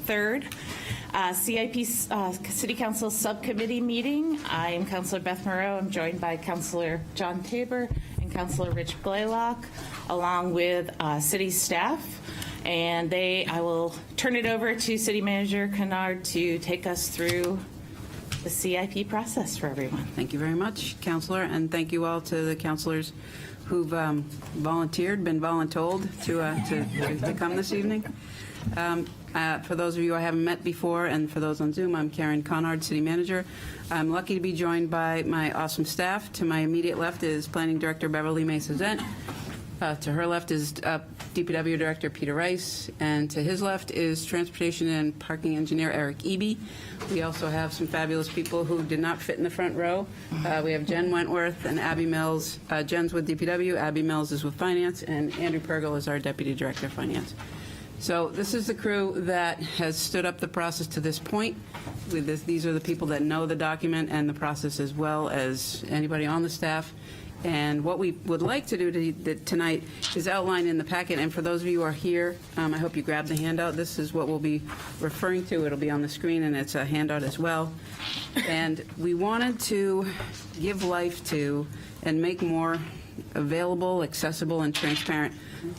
3rd, CIP City Council Subcommittee meeting. I am Councillor Beth Moreau. I'm joined by Councillor John Tabor and Councillor Rich Blaylock, along with city staff. And I will turn it over to City Manager Kennard to take us through the CIP process for everyone. Thank you very much, Councillor, and thank you all to the councillors who've been voluntold to come this evening. For those of you I haven't met before, and for those on Zoom, I'm Karen Kennard, City Manager. I'm lucky to be joined by my awesome staff. To my immediate left is Planning Director Beverly Mays-Zent. To her left is DPW Director Peter Rice, and to his left is Transportation and Parking Engineer Eric Eby. We also have some fabulous people who did not fit in the front row. We have Jen Wentworth and Abby Mills. Jen's with DPW, Abby Mills is with Finance, and Andrew Pergel is our Deputy Director of Finance. So this is the crew that has stood up the process to this point. These are the people that know the document and the process as well as anybody on the staff. And what we would like to do tonight is outline in the packet, and for those of you who are here, I hope you grab the handout. This is what we'll be referring to. It'll be on the screen, and it's a handout as well. And we wanted to give life to and make more available, accessible, and transparent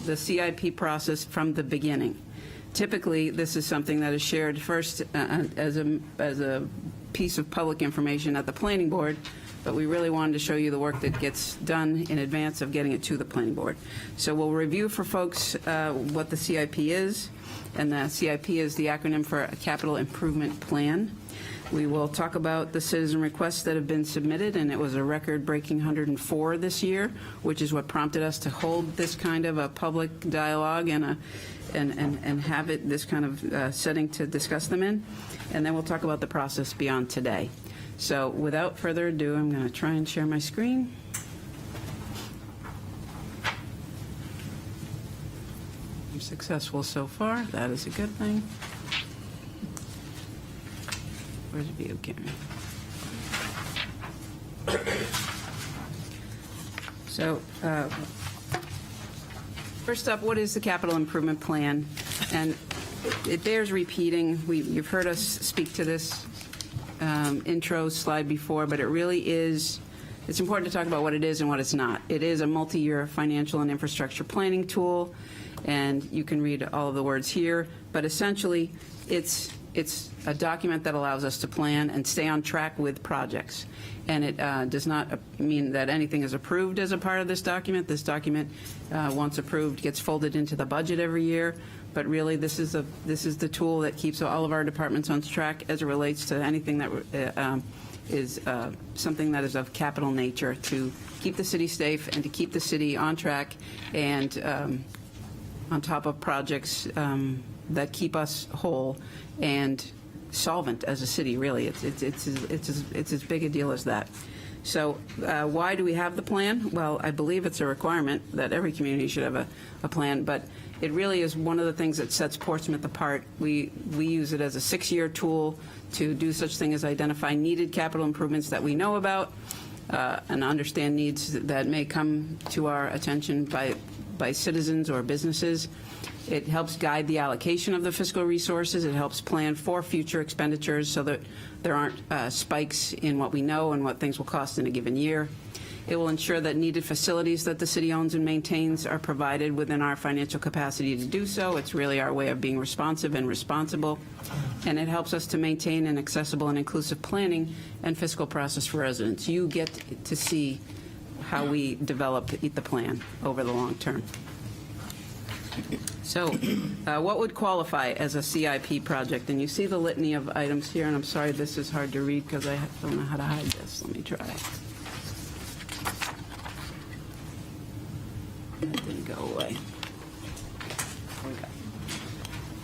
the CIP process from the beginning. Typically, this is something that is shared first as a piece of public information at the Planning Board, but we really wanted to show you the work that gets done in advance of getting it to the Planning Board. So we'll review for folks what the CIP is, and the CIP is the acronym for a Capital Improvement Plan. We will talk about the citizen requests that have been submitted, and it was a record-breaking 104 this year, which is what prompted us to hold this kind of a public dialogue and have it this kind of setting to discuss them in. And then we'll talk about the process beyond today. So without further ado, I'm going to try and share my screen. I'm successful so far. That is a good thing. Where's the view, Karen? So first up, what is the Capital Improvement Plan? And it bears repeating. You've heard us speak to this intro slide before, but it really is, it's important to talk about what it is and what it's not. It is a multi-year financial and infrastructure planning tool, and you can read all of the words here, but essentially it's a document that allows us to plan and stay on track with projects. And it does not mean that anything is approved as a part of this document. This document, once approved, gets folded into the budget every year. But really, this is the tool that keeps all of our departments on track as it relates to anything that is something that is of capital nature, to keep the city safe and to keep the city on track and on top of projects that keep us whole and solvent as a city. Really, it's as big a deal as that. So why do we have the plan? Well, I believe it's a requirement that every community should have a plan, but it really is one of the things that sets Portsmouth apart. We use it as a 6-year tool to do such thing as identify needed capital improvements that we know about and understand needs that may come to our attention by citizens or businesses. It helps guide the allocation of the fiscal resources. It helps plan for future expenditures so that there aren't spikes in what we know and what things will cost in a given year. It will ensure that needed facilities that the city owns and maintains are provided within our financial capacity to do so. It's really our way of being responsive and responsible. And it helps us to maintain an accessible and inclusive planning and fiscal process for residents. You get to see how we develop the plan over the long term. So what would qualify as a CIP project? And you see the litany of items here, and I'm sorry this is hard to read because I don't know how to hide this. Let me try. That didn't go away.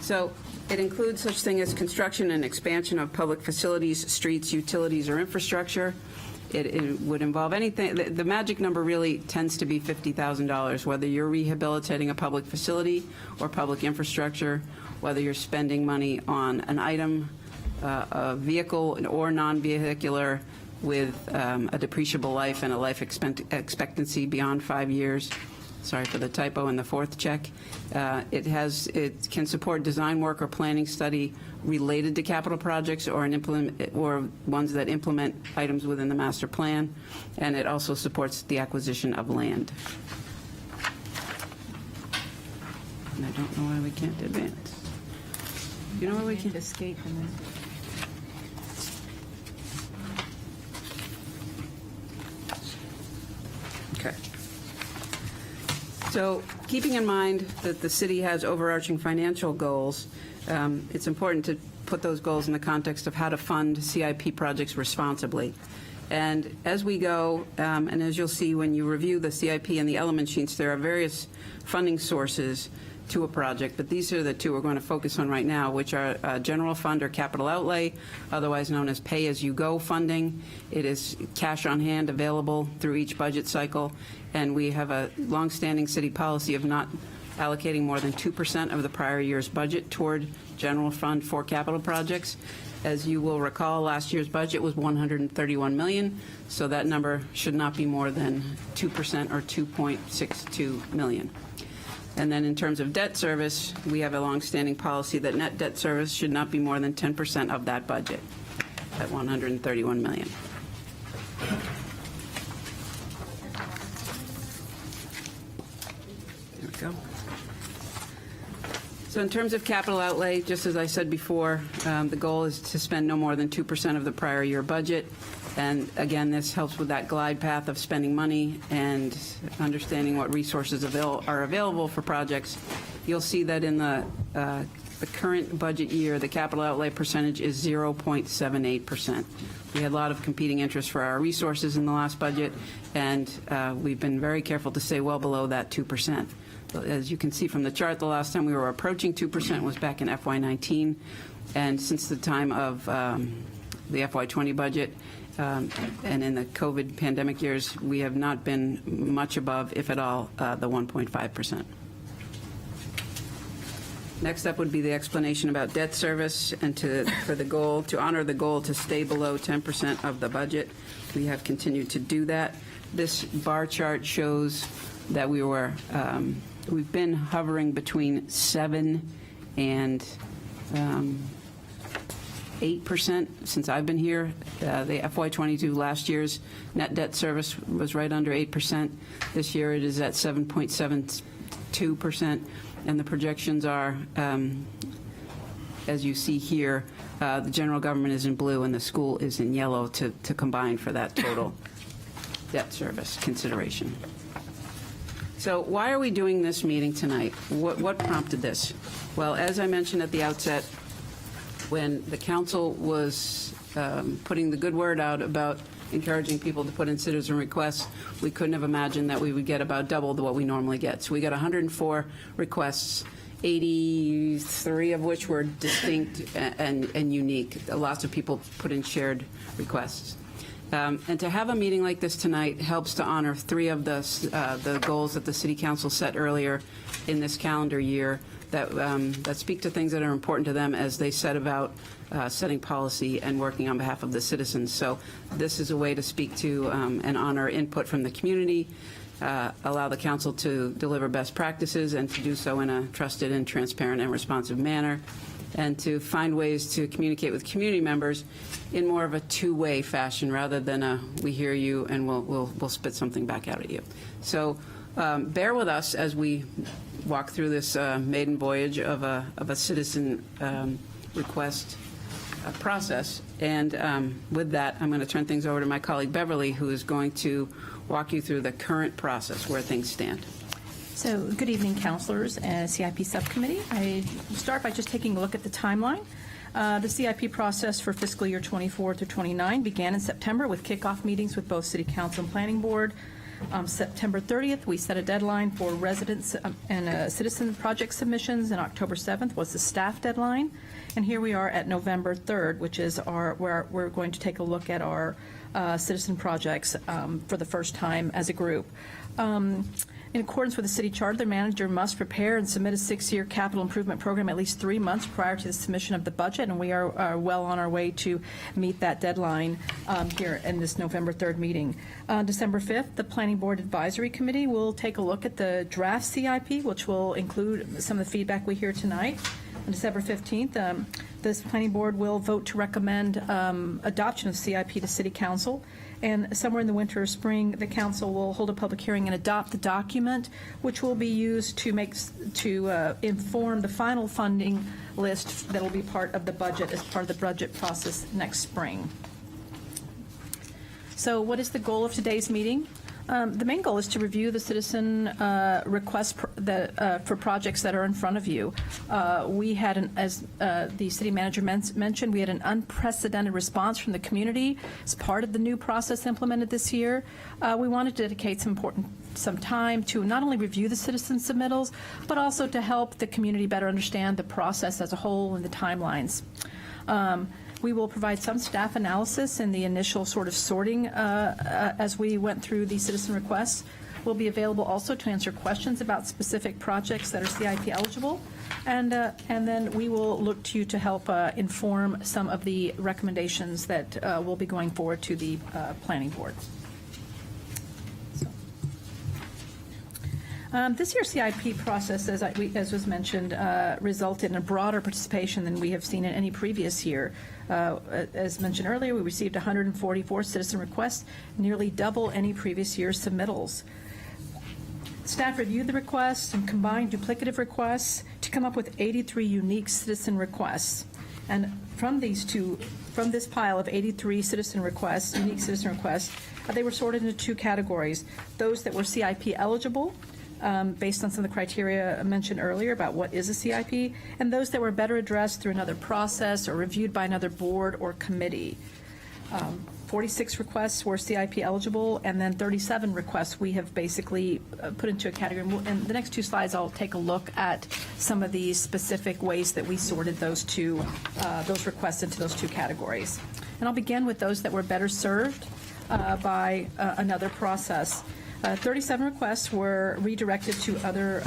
So it includes such thing as construction and expansion of public facilities, streets, utilities, or infrastructure. It would involve anything. The magic number really tends to be $50,000, whether you're rehabilitating a public facility or public infrastructure, whether you're spending money on an item, a vehicle or non-vehicular with a depreciable life and a life expectancy beyond 5 years, sorry for the typo in the fourth check. It can support design work or planning study related to capital projects or ones that implement items within the master plan, and it also supports the acquisition of land. And I don't know why we can't advance. You know why we can't? Escape and then. Okay. So keeping in mind that the city has overarching financial goals, it's important to put those goals in the context of how to fund CIP projects responsibly. And as we go, and as you'll see when you review the CIP and the element sheets, there are various funding sources to a project, but these are the two we're going to focus on right now, which are general fund or capital outlay, otherwise known as pay-as-you-go funding. It is cash on hand available through each budget cycle, and we have a longstanding city policy of not allocating more than 2% of the prior year's budget toward general fund for capital projects. As you will recall, last year's budget was $131 million, so that number should not be more than 2% or $2.62 million. And then in terms of debt service, we have a longstanding policy that net debt service should not be more than 10% of that budget at $131 million. There we go. So in terms of capital outlay, just as I said before, the goal is to spend no more than 2% of the prior year budget. And again, this helps with that glide path of spending money and understanding what resources are available for projects. You'll see that in the current budget year, the capital outlay percentage is 0.78%. We had a lot of competing interests for our resources in the last budget, and we've been very careful to stay well below that 2%. As you can see from the chart, the last time we were approaching 2% was back in FY19, and since the time of the FY20 budget, and in the COVID pandemic years, we have not been much above, if at all, the 1.5%. Next up would be the explanation about debt service, and to honor the goal to stay below 10% of the budget. We have continued to do that. This bar chart shows that we've been hovering between 7 and 8% since I've been here. The FY22 last year's net debt service was right under 8%. This year it is at 7.72%, and the projections are, as you see here, the general government is in blue and the school is in yellow to combine for that total debt service consideration. So why are we doing this meeting tonight? What prompted this? Well, as I mentioned at the outset, when the council was putting the good word out about encouraging people to put in citizen requests, we couldn't have imagined that we would get about double what we normally get. So we got 104 requests, 83 of which were distinct and unique. Lots of people put in shared requests. And to have a meeting like this tonight helps to honor 3 of the goals that the City Council set earlier in this calendar year that speak to things that are important to them as they set about setting policy and working on behalf of the citizens. So this is a way to speak to and honor input from the community, allow the council to deliver best practices and to do so in a trusted and transparent and responsive manner, and to find ways to communicate with community members in more of a two-way fashion rather than a we hear you and we'll spit something back out at you. So bear with us as we walk through this maiden voyage of a citizen request process. And with that, I'm going to turn things over to my colleague Beverly, who is going to walk you through the current process, where things stand. So, good evening, councilors and CIP subcommittee. I start by just taking a look at the timeline. The CIP process for fiscal year 24 through 29 began in September with kickoff meetings with both City Council and Planning Board. September 30th, we set a deadline for residents and citizen project submissions, and October 7th was the staff deadline. And here we are at November 3rd, which is where we're going to take a look at our citizen projects for the first time as a group. In accordance with the city charter, the manager must prepare and submit a 6-year capital improvement program at least 3 months prior to the submission of the budget, and we are well on our way to meet that deadline here in this November 3rd meeting. On December 5th, the Planning Board Advisory Committee will take a look at the draft CIP, which will include some of the feedback we hear tonight. On December 15th, this Planning Board will vote to recommend adoption of CIP to City Council. And somewhere in the winter or spring, the council will hold a public hearing and adopt the document, which will be used to inform the final funding list that will be part of the budget as part of the budget process next spring. So what is the goal of today's meeting? The main goal is to review the citizen requests for projects that are in front of you. We had, as the city manager mentioned, we had an unprecedented response from the community as part of the new process implemented this year. We wanted to dedicate some time to not only review the citizen submittals, but also to help the community better understand the process as a whole and the timelines. We will provide some staff analysis in the initial sort of sorting as we went through the citizen requests. We'll be available also to answer questions about specific projects that are CIP eligible. And then we will look to you to help inform some of the recommendations that will be going forward to the Planning Board. This year's CIP process, as was mentioned, resulted in a broader participation than we have seen in any previous year. As mentioned earlier, we received 144 citizen requests, nearly double any previous year's submittals. Staff reviewed the requests and combined duplicative requests to come up with 83 unique citizen requests. And from this pile of 83 citizen requests, unique citizen requests, they were sorted into 2 categories: those that were CIP eligible, based on some of the criteria mentioned earlier about what is a CIP, and those that were better addressed through another process or reviewed by another board or committee. 46 requests were CIP eligible, and then 37 requests we have basically put into a category. And the next 2 slides, I'll take a look at some of the specific ways that we sorted those requests into those 2 categories. And I'll begin with those that were better served by another process. 37 requests were redirected to other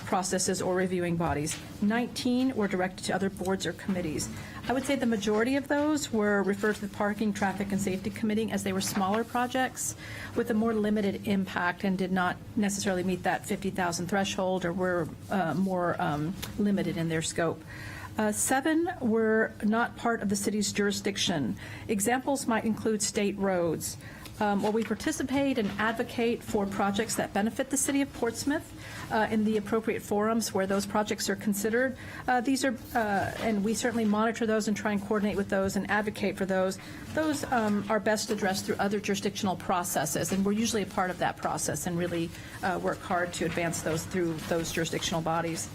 processes or reviewing bodies. 19 were directed to other boards or committees. I would say the majority of those were referred to the Parking, Traffic, and Safety Committee, as they were smaller projects with a more limited impact and did not necessarily meet that 50,000 threshold or were more limited in their scope. 7 were not part of the city's jurisdiction. Examples might include state roads. Where we participate and advocate for projects that benefit the city of Portsmouth in the appropriate forums where those projects are considered. These are, and we certainly monitor those and try and coordinate with those and advocate for those. Those are best addressed through other jurisdictional processes, and we're usually a part of that process and really work hard to advance those through those jurisdictional bodies.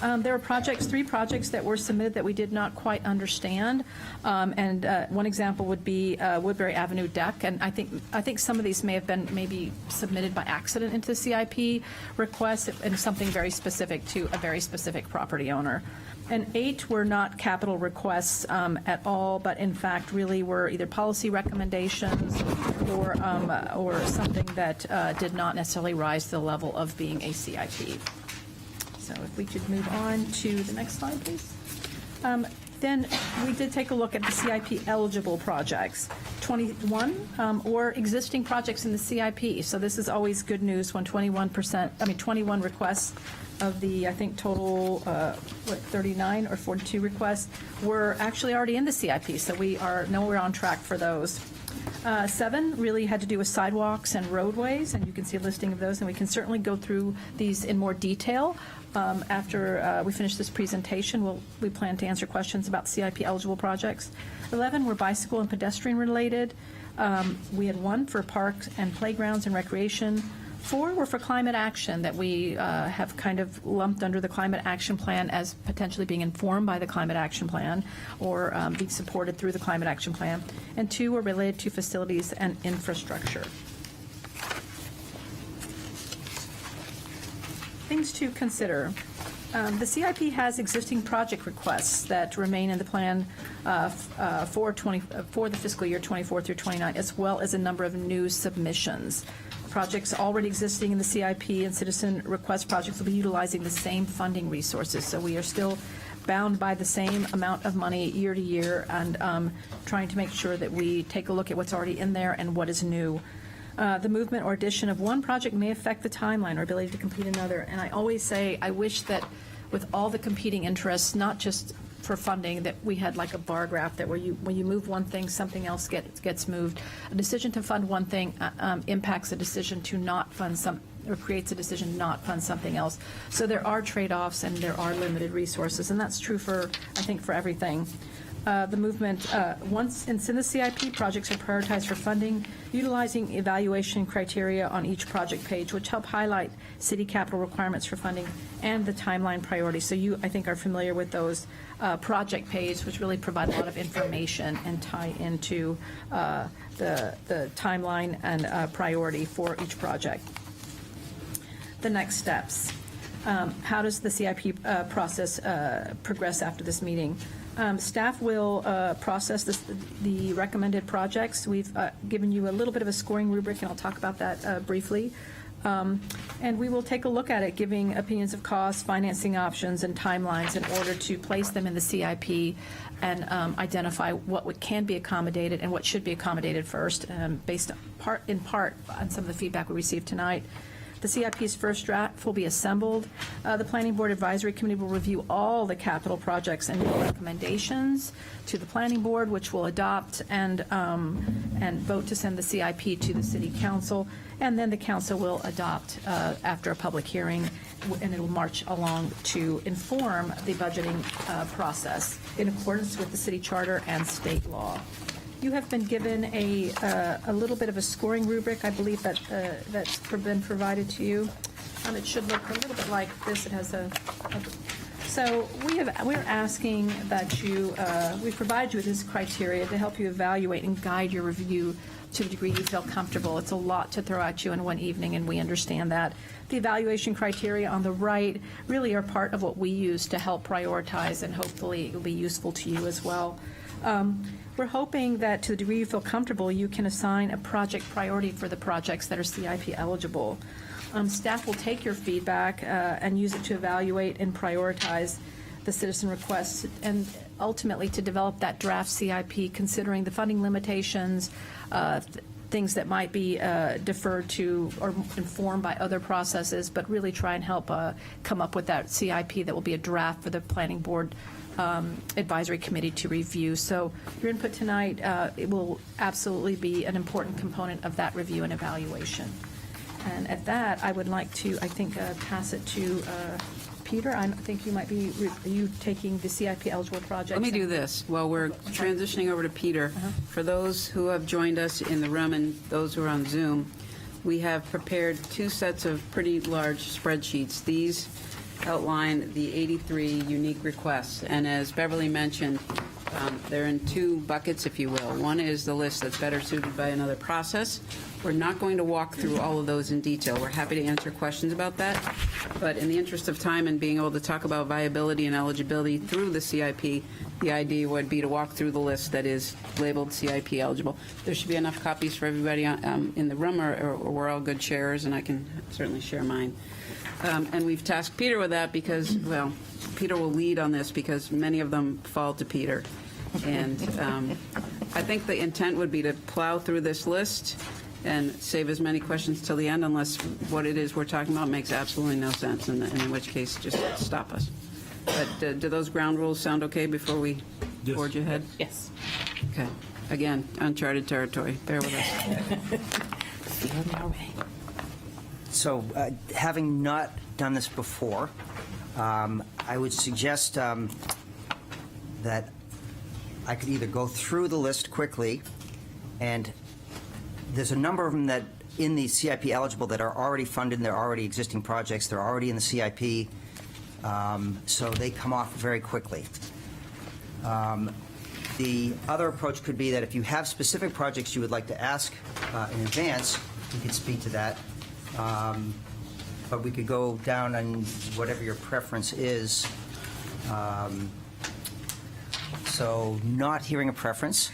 There were 3 projects that were submitted that we did not quite understand, and one example would be Woodbury Avenue deck, and I think some of these may have been maybe submitted by accident into the CIP request and something very specific to a very specific property owner. And 8 were not capital requests at all, but in fact really were either policy recommendations or something that did not necessarily rise to the level of being a CIP. So if we could move on to the next slide, please. Then we did take a look at the CIP eligible projects, 21 or existing projects in the CIP. So this is always good news when 21 requests of the, I think, total, 39 or 42 requests were actually already in the CIP. So we're on track for those. 7 really had to do with sidewalks and roadways, and you can see a listing of those, and we can certainly go through these in more detail. After we finish this presentation, we plan to answer questions about CIP eligible projects. 11 were bicycle and pedestrian related. We had 1 for parks and playgrounds and recreation. 4 were for climate action that we have kind of lumped under the Climate Action Plan as potentially being informed by the Climate Action Plan or being supported through the Climate Action Plan. And 2 were related to facilities and infrastructure. Things to consider. The CIP has existing project requests that remain in the plan for the fiscal year 24 through 29, as well as a number of new submissions. projects already existing in the CIP and citizen request projects will be utilizing the same funding resources. So we are still bound by the same amount of money year to year, and trying to make sure that we take a look at what's already in there and what is new. The movement or addition of one project may affect the timeline or ability to complete another. And I always say, I wish that with all the competing interests, not just for funding, that we had like a bar graph that when you move one thing, something else gets moved. A decision to fund one thing impacts a decision to not fund or creates a decision to not fund something else. So there are trade-offs and there are limited resources, and that's true I think, for everything. The movement, once in the CIP, projects are prioritized for funding, utilizing evaluation criteria on each project page, which help highlight city capital requirements for funding and the timeline priorities. So you, I think, are familiar with those project pages, which really provide a lot of information and tie into the timeline and priority for each project. The next steps. How does the CIP process progress after this meeting? Staff will process the recommended projects. We've given you a little bit of a scoring rubric, and I'll talk about that briefly. And we will take a look at it, giving opinions of costs, financing options, and timelines in order to place them in the CIP and identify what can be accommodated and what should be accommodated first, based in part on some of the feedback we received tonight. The CIP's first draft will be assembled. The Planning Board Advisory Committee will review all the capital projects and make recommendations to the Planning Board, which will adopt and vote to send the CIP to the City Council. And then the Council will adopt after a public hearing, and it will march along to inform the budgeting process in accordance with the City Charter and state law. You have been given a little bit of a scoring rubric, I believe, that's been provided to you. It should look a little bit like this. It has so we're asking that we've provided you with this criteria to help you evaluate and guide your review to the degree you feel comfortable. It's a lot to throw at you in one evening, and we understand that. The evaluation criteria on the right really are part of what we use to help prioritize, and hopefully it will be useful to you as well. We're hoping that to the degree you feel comfortable, you can assign a project priority for the projects that are CIP eligible. Staff will take your feedback and use it to evaluate and prioritize the citizen requests, and ultimately to develop that draft CIP, considering the funding limitations, things that might be deferred to or informed by other processes, but really try and help come up with that CIP that will be a draft for the Planning Board Advisory Committee to review. So your input tonight, it will absolutely be an important component of that review and evaluation. And at that, I would like to, pass it to Peter. I think you might be, you taking the CIP eligible projects? Let me do this while we're transitioning over to Peter. For those who have joined us in the room and those who are on Zoom, we have prepared two sets of pretty large spreadsheets. These outline the 83 unique requests, and as Beverly mentioned, they're in two buckets, if you will. One is the list that's better suited by another process. We're not going to walk through all of those in detail. We're happy to answer questions about that, but in the interest of time and being able to talk about viability and eligibility through the CIP, the idea would be to walk through the list that is labeled CIP eligible. There should be enough copies for everybody in the room, or we're all good sharers, and I can certainly share mine. And we've tasked Peter with that because, well, Peter will lead on this because many of them fall to Peter. And I think the intent would be to plow through this list and save as many questions till the end, unless what it is we're talking about makes absolutely no sense, and in which case just stop us. But do those ground rules sound okay before we forge ahead? Yes. Okay. Again, uncharted territory. Bear with us. Feeling our way. So, having not done this before, I would suggest that I could either go through the list quickly, and there's a number of them that in the CIP eligible that are already funded, and they're already existing projects, they're already in the CIP, so they come off very quickly. The other approach could be that if you have specific projects you would like to ask in advance, you could speak to that. But we could go down on whatever your preference is. So not hearing a preference.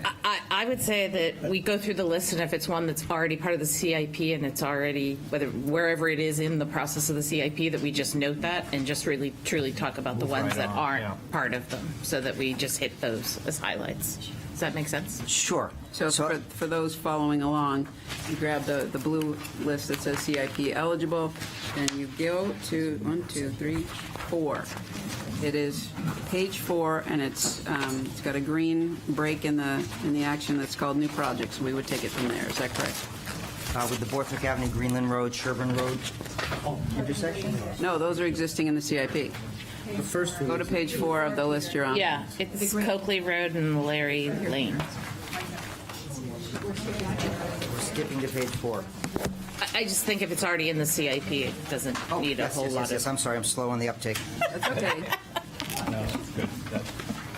I would say that we go through the list, and if it's one that's already part of the CIP and it's already, wherever it is in the process of the CIP, that we just note that and just really truly talk about the ones that aren't part of them, so that we just hit those as highlights. Does that make sense? Sure. So for those following along, you grab the blue list that says CIP eligible, and you go to 1, 2, 3, 4. It is page 4, and it's got a green break in the action that's called new projects. We would take it from there. Is that correct? With the Borthwick Avenue, Greenland Road, Sherburne Road intersection? No, those are existing in the CIP. The first Go to page 4 of the list you're on. Yeah, it's Coakley Road and Larry Lane. We're skipping to page 4. I just think if it's already in the CIP, it doesn't need a Yes, whole yes, lot yes, yes. of. I'm sorry, I'm slow on the uptake. That's okay.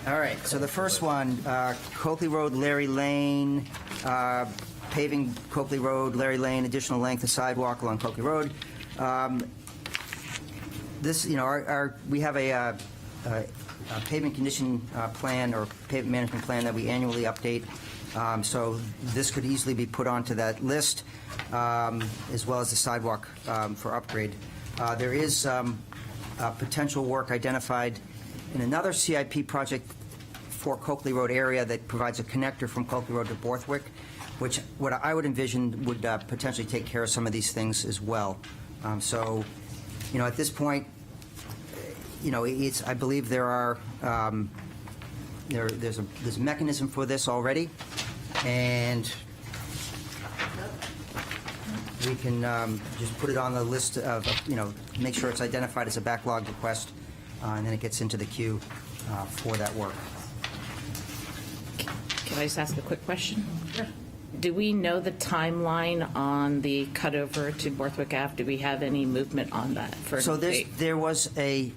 All right, so the first one, Coakley Road, Larry Lane, paving Coakley Road, Larry Lane, additional length of sidewalk along Coakley Road. This, we have a pavement condition plan or pavement management plan that we annually update. So this could easily be put onto that list, as well as the sidewalk for upgrade. There is potential work identified in another CIP project for Coakley Road area that provides a connector from Coakley Road to Borthwick, which what I would envision would potentially take care of some of these things as well. So, at this point, I believe there are there's a mechanism for this already, and we can just put it on the list of, make sure it's identified as a backlog request, and then it gets into the queue for that work. Can I just ask a quick question? Sure. Do we know the timeline on the cutover to Borthwick Ave? Do we have any movement on that? So there was an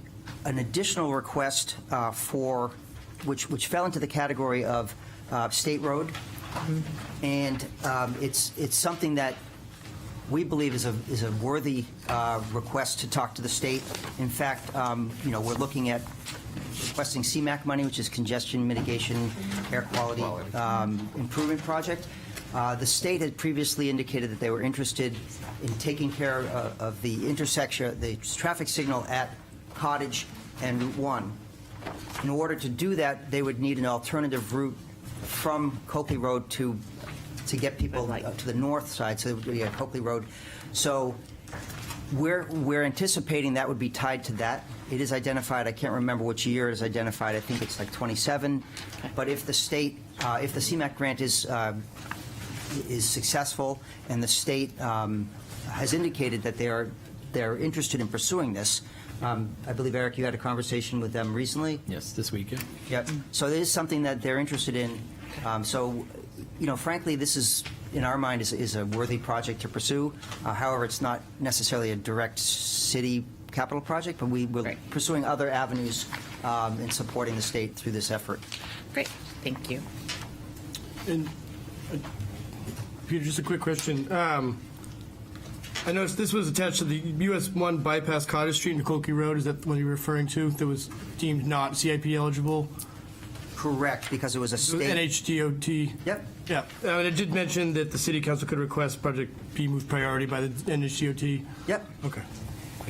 additional request for, which fell into the category of State Road, and it's something that we believe is a worthy request to talk to the state. In fact, we're looking at requesting CMAQ money, which is Congestion Mitigation Air Quality Improvement Project. The state had previously indicated that they were interested in taking care of the intersection, the traffic signal at Cottage and Route 1. In order to do that, they would need an alternative route from Coakley Road to get people to the north side, so Coakley Road. So we're anticipating that would be tied to that. It is identified, I can't remember which year it is identified, I think it's like 27. But if the state, if the CMAQ grant is successful and the state has indicated that they're interested in pursuing this, I believe, Eric, you had a conversation with them recently? Yes, this weekend. Yep. So it is something that they're interested in. Frankly, this is, in our mind, is a worthy project to pursue. However, it's not necessarily a direct city capital project, but we're pursuing other avenues in supporting the state through this effort. Great, thank you. And Peter, just a quick question. I noticed this was attached to the US 1 bypass Cottage Street and Coakley Road. Is that the one you were referring to that was deemed not CIP eligible? Correct, because it was a state. NHDOT. Yep. Yeah. And it did mention that the city council could request project be moved priority by the NHDOT. Yep. Okay.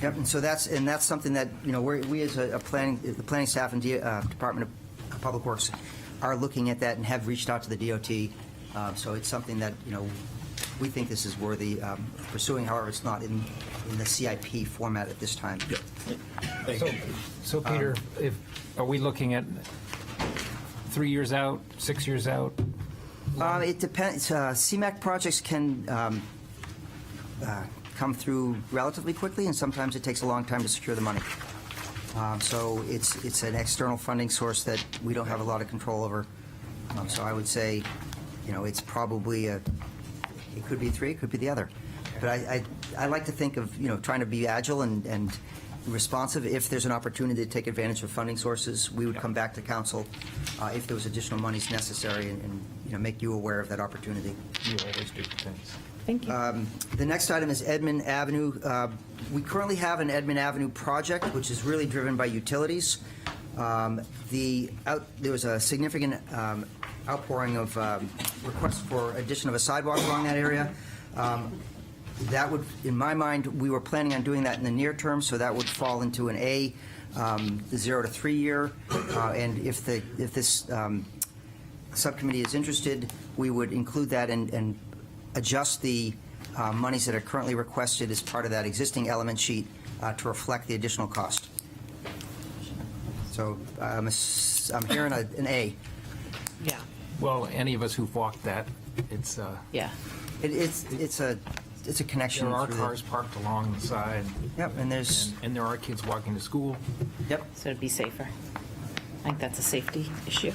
Yep. And so that's something that we as the planning staff and Department of Public Works are looking at that and have reached out to the DOT. So it's something that we think this is worthy pursuing. However, it's not in the CIP format at this time. So Peter, are we looking at 3 years out, 6 years out? It depends. CMAQ projects can come through relatively quickly, and sometimes it takes a long time to secure the money. So it's an external funding source that we don't have a lot of control over. So I would say, it's probably it could be 3, it could be the other. But I like to think of trying to be agile and responsive. If there's an opportunity to take advantage of funding sources, we would come back to council if there was additional monies necessary and make you aware of that opportunity. You always do. Thanks. Thank you. The next item is Edmund Avenue. We currently have an Edmund Avenue project, which is really driven by utilities. There was a significant outpouring of requests for addition of a sidewalk along that area. That would, in my mind, we were planning on doing that in the near term, so that would fall into an A, the 0 to 3 year. And if this subcommittee is interested, we would include that and adjust the monies that are currently requested as part of that existing element sheet to reflect the additional cost. So I'm hearing an A. Yeah. Well, any of us who've walked that, it's, Yeah. It's a connection. there are through the- cars parked along the side, Yep, and there's, and there are kids walking to school. yep. So it'd be safer. I think that's a safety issue.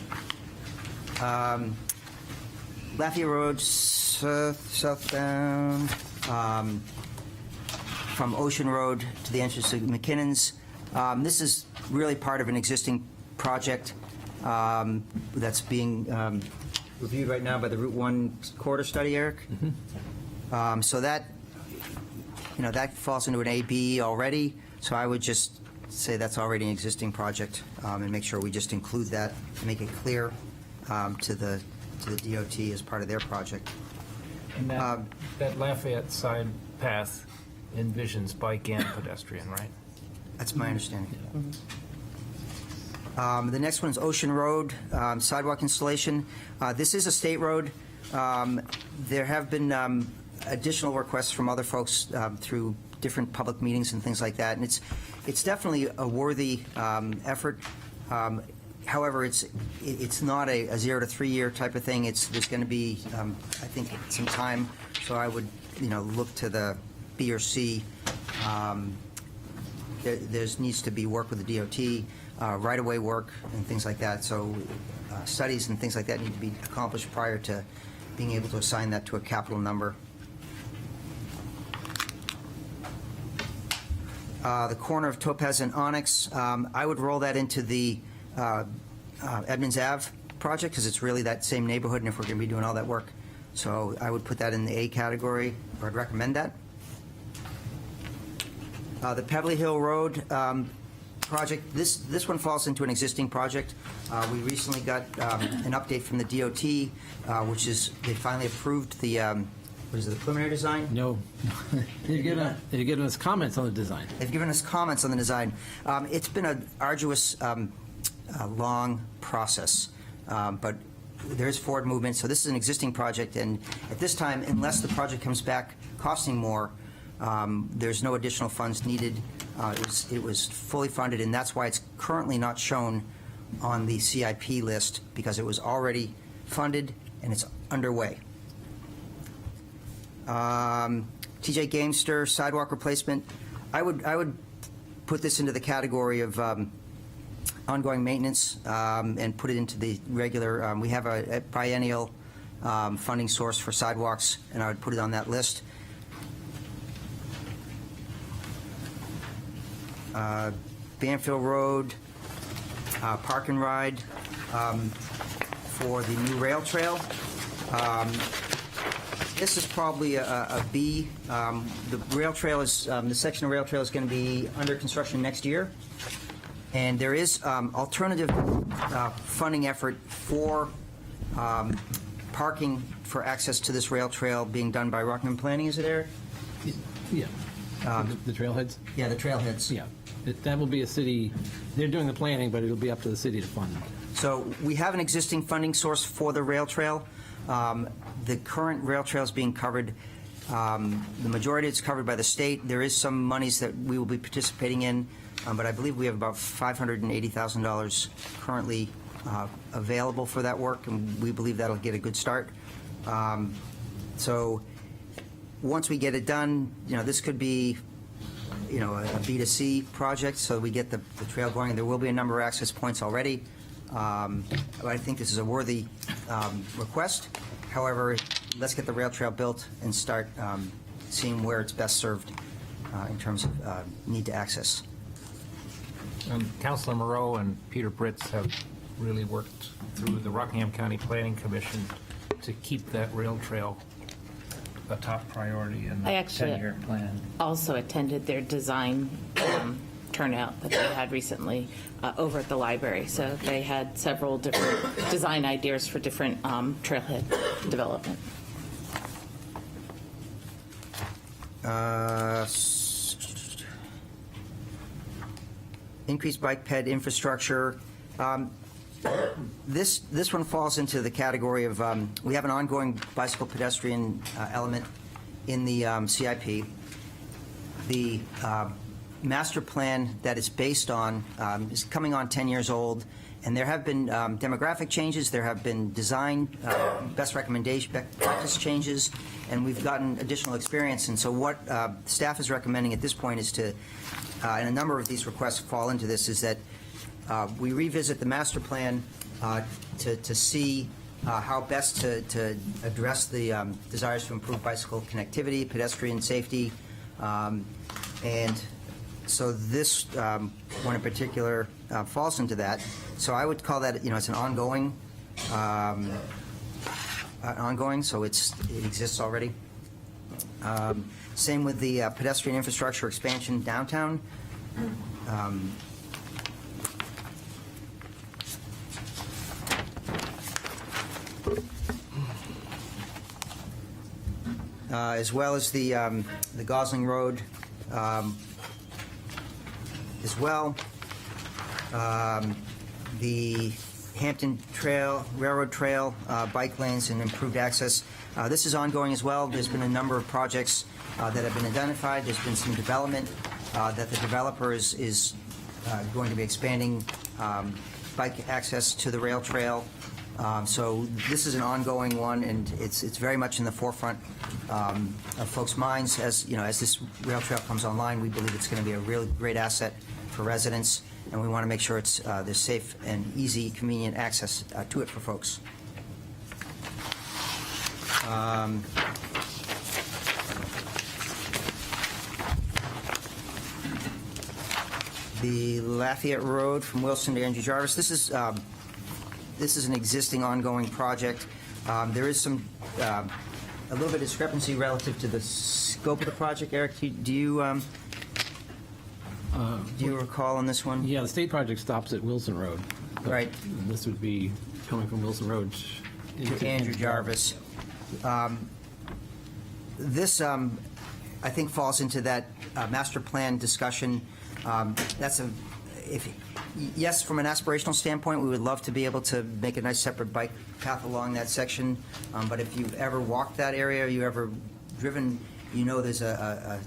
Lafayette Road, southbound, from Ocean Road to the entrance to McKinnon's. This is really part of an existing project that's being reviewed right now by the Route 1 corridor study, Eric. So that, that falls into an AB already. So I would just say that's already an existing project and make sure we just include that and make it clear to the DOT as part of their project. And that Lafayette side path envisions bike and pedestrian, right? That's my understanding. The next one is Ocean Road, sidewalk installation. This is a state road. There have been additional requests from other folks through different public meetings and things like that, and it's definitely a worthy effort. However, it's not a 0 to 3 year type of thing. There's going to be, I think, some time. So I would, look to the B or C. There needs to be work with the DOT, right-of-way work and things like that. So studies and things like that need to be accomplished prior to being able to assign that to a capital number. The corner of Topaz and Onyx, I would roll that into the Edmonds Ave project because it's really that same neighborhood, and if we're going to be doing all that work. So I would put that in the A category, or I'd recommend that. The Pebbly Hill Road project, this one falls into an existing project. We recently got an update from the DOT, which is they finally approved the, the preliminary design? No. They've given us comments on the design. They've given us comments on the design. It's been an arduous, long process, but there is forward movement. So this is an existing project, and at this time, unless the project comes back costing more, there's no additional funds needed. It was fully funded, and that's why it's currently not shown on the CIP list, because it was already funded and it's underway. TJ Gamester sidewalk replacement. I would put this into the category of ongoing maintenance and put it into the regular. We have a biennial funding source for sidewalks, and I would put it on that list. Banfield Road, Park and Ride for the new rail trail. This is probably a B. The rail trail is, the section of rail trail is going to be under construction next year. And there is alternative funding effort for parking for access to this rail trail being done by Rockingham Planning, is it, Eric? Yeah. The trailheads? Yeah, the trailheads. Yeah. That will be a city, they're doing the planning, but it'll be up to the city to fund them. So we have an existing funding source for the rail trail. The current rail trail is being covered. The majority is covered by the state. There is some monies that we will be participating in, but I believe we have about $580,000 currently available for that work, and we believe that'll get a good start. So once we get it done, this could be a B2C project, so we get the trail going. There will be a number of access points already. But I think this is a worthy request. However, let's get the rail trail built and start seeing where it's best served in terms of need to access. Councilor Moreau and Peter Britz have really worked through the Rockingham County Planning Commission to keep that rail trail a top priority in the I actually 10-year plan. also attended their design turnout that they had recently over at the library. So they had several different design ideas for different trailhead development. Increased bike ped infrastructure. This one falls into the category of, we have an ongoing bicycle pedestrian element in the CIP. The master plan that it's based on is coming on 10 years old, and there have been demographic changes, there have been design best practice changes, and we've gotten additional experience. And so what staff is recommending at this point is to, and a number of these requests fall into this, is that we revisit the master plan to see how best to address the desires to improve bicycle connectivity, pedestrian safety, and so this one in particular falls into that. So I would call that, it's an ongoing, so it exists already. Same with the pedestrian infrastructure expansion downtown. As well as the Gosling Road as well. The Hampton Trail, Railroad Trail, bike lanes and improved access. This is ongoing as well. There's been a number of projects that have been identified. There's been some development that the developer is going to be expanding bike access to the rail trail. So this is an ongoing one, and it's very much in the forefront of folks' minds. As this rail trail comes online, we believe it's going to be a really great asset for residents, and we want to make sure there's safe and easy, convenient access to it for folks. The Lafayette Road from Wilson to Andrew Jarvis. This is an existing ongoing project. There is some a little bit of discrepancy relative to the scope of the project. Eric, do you recall on this one? Yeah, the state project stops at Wilson Road. Right. And this would be coming from Wilson Road To Andrew Jarvis. This, I think, falls into that master plan discussion. Yes, from an aspirational standpoint, we would love to be able to make a nice separate bike path along that section. But if you've ever walked that area, or you ever driven, there's an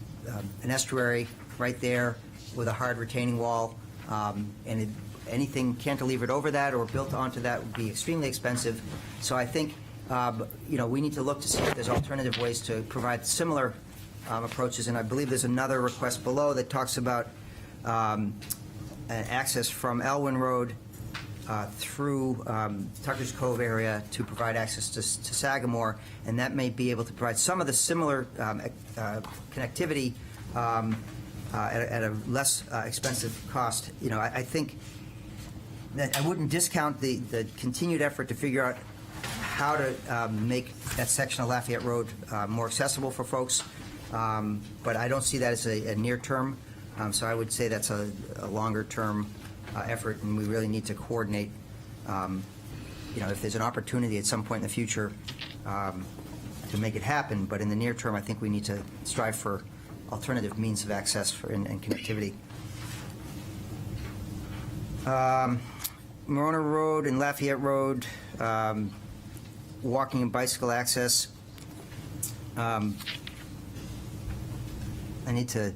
estuary right there with a hard retaining wall, and anything cantilevered over that or built onto that would be extremely expensive. So I think, we need to look to see if there's alternative ways to provide similar approaches. And I believe there's another request below that talks about access from Elwyn Road through Tucker's Cove area to provide access to Sagamore, and that may be able to provide some of the similar connectivity at a less expensive cost. I think that I wouldn't discount the continued effort to figure out how to make that section of Lafayette Road more accessible for folks, but I don't see that as a near term. So I would say that's a longer-term effort, and we really need to coordinate. If there's an opportunity at some point in the future to make it happen, but in the near term, I think we need to strive for alternative means of access and connectivity. Morona Road and Lafayette Road, walking and bicycle access. I need to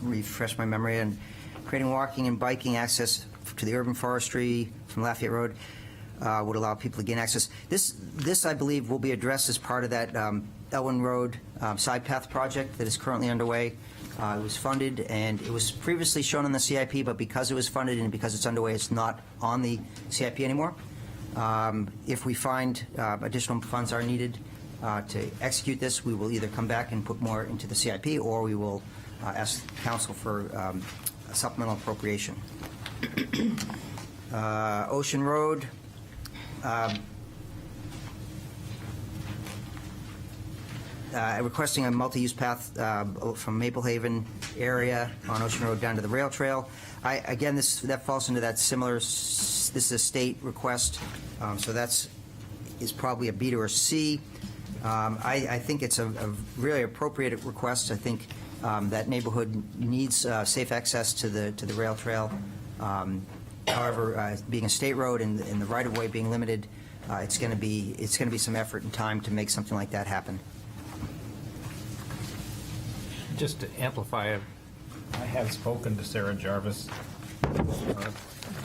refresh my memory on creating walking and biking access to the urban forestry from Lafayette Road would allow people to gain access. This I believe will be addressed as part of that Elwyn Road side path project that is currently underway. It was funded, and it was previously shown on the CIP, but because it was funded and because it's underway, it's not on the CIP anymore. If we find additional funds are needed to execute this, we will either come back and put more into the CIP, or we will ask council for a supplemental appropriation. Ocean Road. requesting a multi-use path from Maple Haven area on Ocean Road down to the rail trail. Again, that falls into that similar, this is a state request, so is probably a B or a C. I think it's a really appropriate request. I think that neighborhood needs safe access to the rail trail. However, being a state road and the right-of-way being limited, it's going to be some effort and time to make something like that happen. Just to amplify, I have spoken to Sarah Jarvis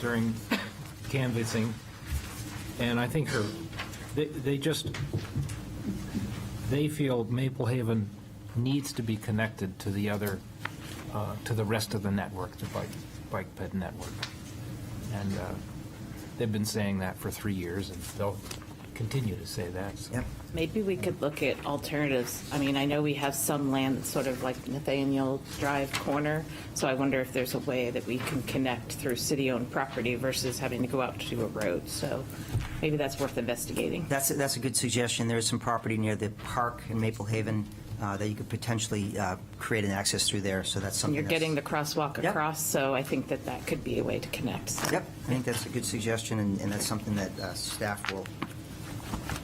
during canvassing, and I think they feel Maple Haven needs to be connected to the other, to the rest of the network, the bike ped network. And they've been saying that for 3 years, and they'll continue to say that. So. Yep. Maybe we could look at alternatives. I mean, I know we have some land that's sort of like Nathaniel Drive corner, so I wonder if there's a way that we can connect through city-owned property versus having to go out to a road. So maybe that's worth investigating. That's a good suggestion. There is some property near the park in Maple Haven that you could potentially create an access through there, so that's And something you're getting the crosswalk Yep. across, so I think that could be a way to connect. So. Yep, I think that's a good suggestion, and that's something that staff will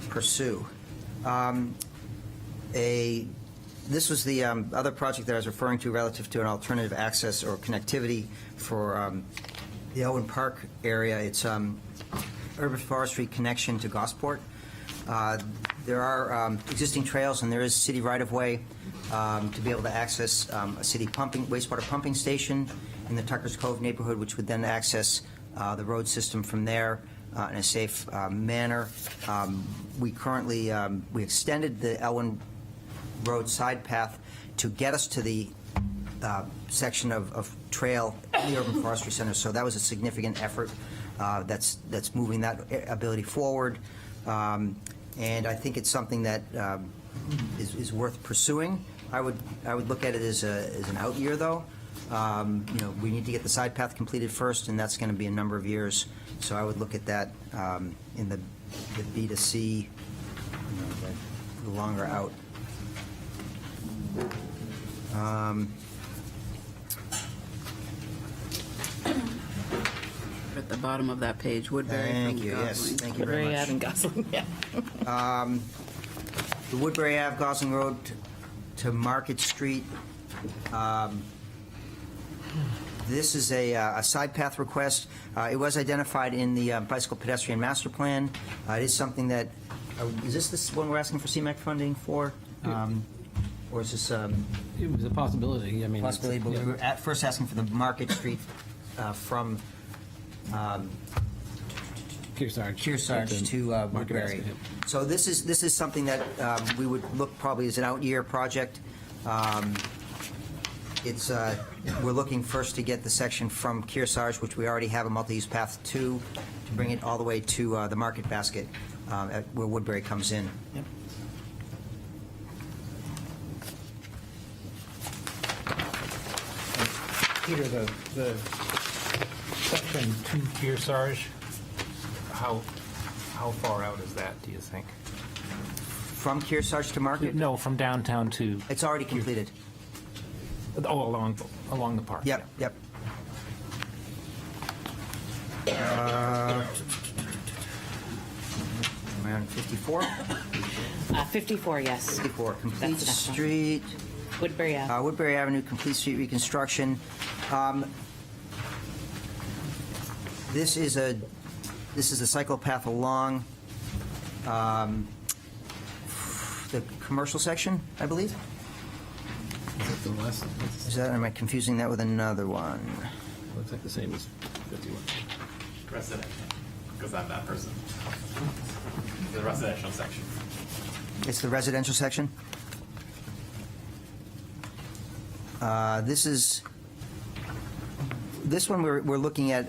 pursue. This was the other project that I was referring to relative to an alternative access or connectivity for the Elwyn Park area. It's urban forestry connection to Gosport. There are existing trails, and there is city right-of-way to be able to access a city wastewater pumping station in the Tuckers Cove neighborhood, which would then access the road system from there in a safe manner. We currently we extended the Elwyn Road side path to get us to the section of trail in the Urban Forestry Center, so that was a significant effort that's moving that ability forward. And I think it's something that is worth pursuing. I would look at it as an out year, though. We need to get the side path completed first, and that's going to be a number of years. So I would look at that in the B to C, the longer out. At the bottom of that page, Woodbury Thank from you. Yes, Gosling. thank you very Woodbury much. Ave and Gosling, yeah. The Woodbury Ave, Gosling Road to Market Street. This is a side path request. It was identified in the bicycle pedestrian master plan. It is something that, is this one we're asking for CMAQ funding for? Or is this It was a possibility. I mean, possibility? But we were first asking for the Market Street from Kearsarge to Woodbury. Basket, So this is something that we would look probably as an out-year project. We're looking first to get the section from Kearsarge, which we already have a multi-use path to bring it all the way to the Market Basket where Woodbury comes in. Yep. Peter, the section to Kearsarge, how far out is that, do you think? From Kearsarge to Market? No, from downtown to, It's already completed. along the park. Yep. Around 54? 54, yes. 54, complete That's the next one. street. Woodbury Ave. Woodbury Avenue, complete street reconstruction. This is a cycle path along the commercial section, I believe. Is it the west? Is that, or am I confusing that with another one? Looks like the same as 51. Residential, because I'm that person. The residential section. It's the residential section? This one we're looking at,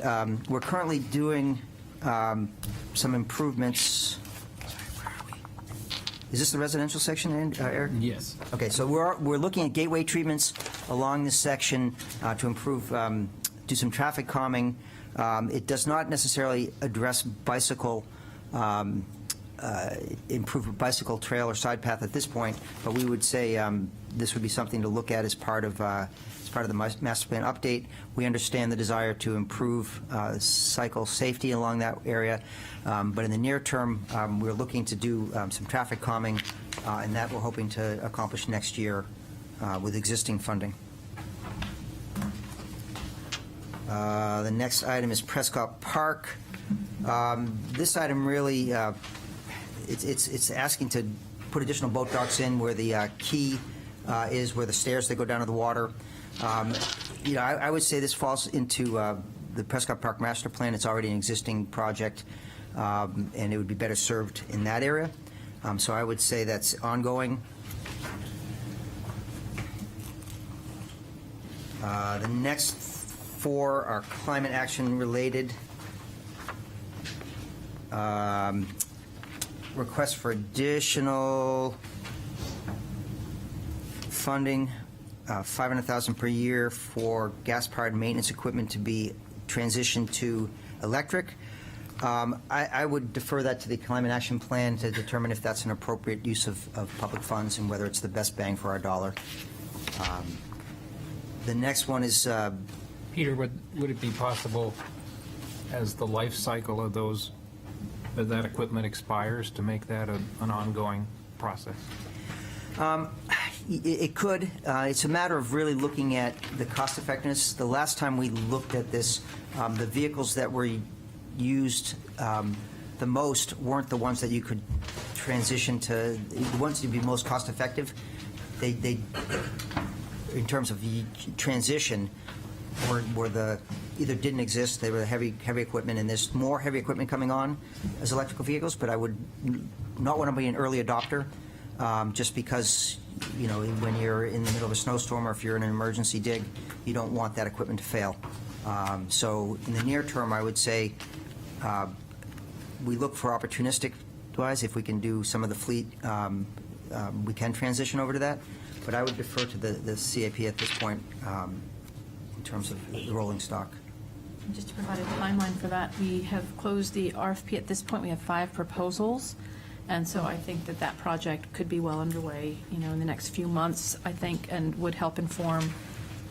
we're currently doing some improvements. Is this the residential section, Eric? Yes. Okay, so we're looking at gateway treatments along this section to improve, do some traffic calming. It does not necessarily address bicycle improve a bicycle trail or side path at this point, but we would say this would be something to look at as part of the master plan update. We understand the desire to improve cycle safety along that area, but in the near term, we're looking to do some traffic calming, and that we're hoping to accomplish next year with existing funding. The next item is Prescott Park. This item really, it's asking to put additional boat docks in where the quay is, where the stairs that go down to the water. I would say this falls into the Prescott Park Master Plan. It's already an existing project, and it would be better served in that area. So I would say that's ongoing. The next four are climate action related. Request for additional funding, $500,000 per year for gas-powered maintenance equipment to be transitioned to electric. I would defer that to the Climate Action Plan to determine if that's an appropriate use of public funds and whether it's the best bang for our dollar. The next one is Peter, would it be possible, as the life cycle of that equipment expires, to make that an ongoing process? It could. It's a matter of really looking at the cost effectiveness. The last time we looked at this, the vehicles that were used the most weren't the ones that you could transition to. The ones that would be most cost effective, they in terms of the transition, were the either didn't exist. They were the heavy equipment, and there's more heavy equipment coming on as electrical vehicles. But I would not want to be an early adopter, just because when you're in the middle of a snowstorm or if you're in an emergency dig, you don't want that equipment to fail. So in the near term, I would say we look for opportunistic wise. If we can do some of the fleet, we can transition over to that. But I would defer to the CIP at this point in terms of the rolling stock. Just to provide a timeline for that, we have closed the RFP at this point. We have 5 proposals, and so I think that project could be well underway, in the next few months, I think, and would help inform,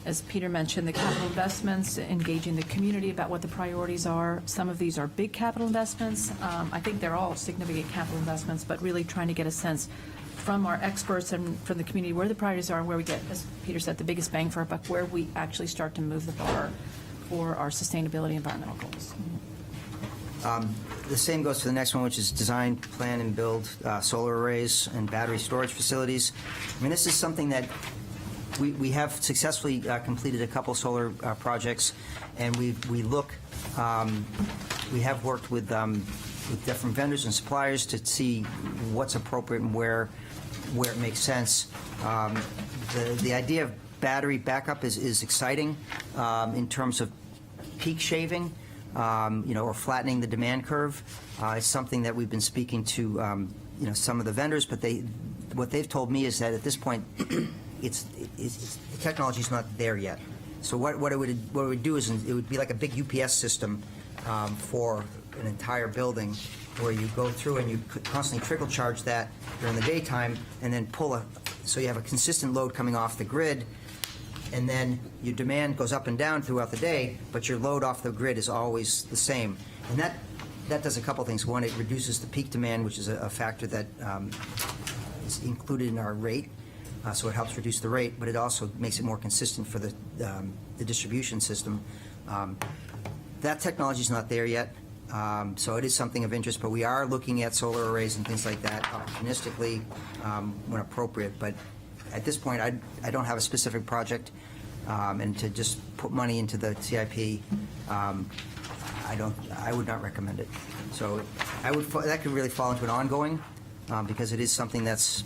as Peter mentioned, the capital investments, engaging the community about what the priorities are. Some of these are big capital investments. I think they're all significant capital investments, but really trying to get a sense from our experts and from the community where the priorities are and where we get, as Peter said, the biggest bang for our buck, where we actually start to move the bar for our sustainability environmental goals. The same goes to the next one, which is design, plan, and build solar arrays and battery storage facilities. I mean, this is something that we have successfully completed a couple solar projects, and we have worked with different vendors and suppliers to see what's appropriate and where it makes sense. The idea of battery backup is exciting in terms of peak shaving, or flattening the demand curve. It's something that we've been speaking to, some of the vendors, but what they've told me is that at this point, the technology's not there yet. So what it would do is it would be like a big UPS system for an entire building, where you go through and you constantly trickle charge that during the daytime, and then so you have a consistent load coming off the grid, and then your demand goes up and down throughout the day, but your load off the grid is always the same. And that does a couple things. One, it reduces the peak demand, which is a factor that is included in our rate, so it helps reduce the rate, but it also makes it more consistent for the distribution system. That technology is not there yet. So it is something of interest, but we are looking at solar arrays and things like that opportunistically when appropriate. But at this point, I don't have a specific project, and to just put money into the CIP, I would not recommend it. So that could really fall into an ongoing, because it is something that's,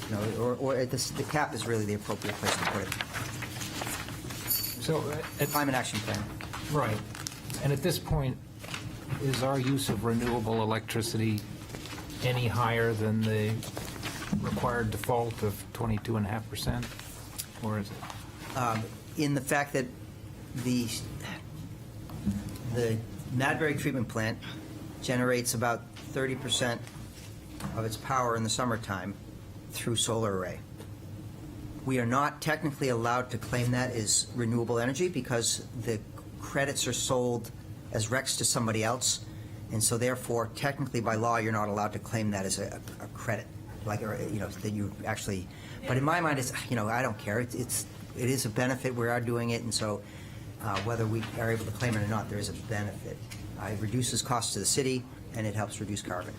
the cap is really the appropriate place to put it. So, Climate action plan. right. And at this point, is our use of renewable electricity any higher than the required default of 22.5%? Or is it? In the fact that the Madbury treatment plant generates about 30% of its power in the summertime through solar array. We are not technically allowed to claim that as renewable energy because the credits are sold as RECs to somebody else, and so therefore, technically by law, you're not allowed to claim that as a credit, like, or, you know, that you actually. But in my mind, it's, you know, I don't care. It is a benefit. We are doing it, and so whether we are able to claim it or not, there is a benefit. It reduces costs to the city, and it helps reduce carbon,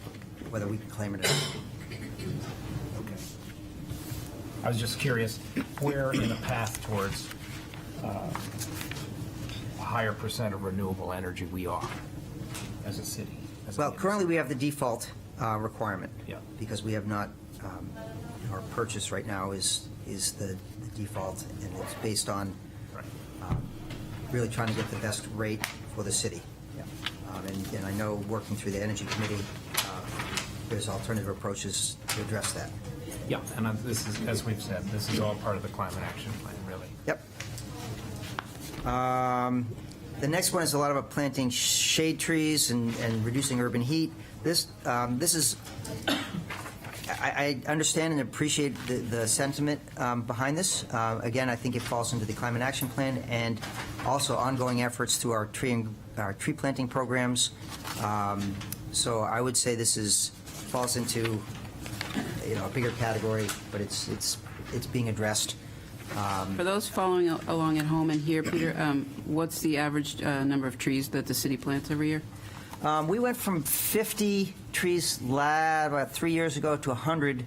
whether we can claim it or not. I was just curious where in the path towards a higher percent of renewable energy we are as a city. Well, currently we have the default requirement. Yeah. Because we have not, our purchase right now is the default, and it's based on Right. really trying to get the best rate for the city. And I know, working through the Energy Committee, there's alternative approaches to address that. Yeah, and this is, as we've said, this is all part of the climate action plan, really. Yep. The next one is a lot about planting shade trees and reducing urban heat. This is, I understand and appreciate the sentiment behind this. Again, I think it falls into the climate action plan and also ongoing efforts through our tree planting programs. So I would say this falls into, you know, a bigger category, but it's being addressed. For those following along at home and here, Peter, what's the average number of trees that the city plants every year? We went from 50 trees about 3 years ago to 100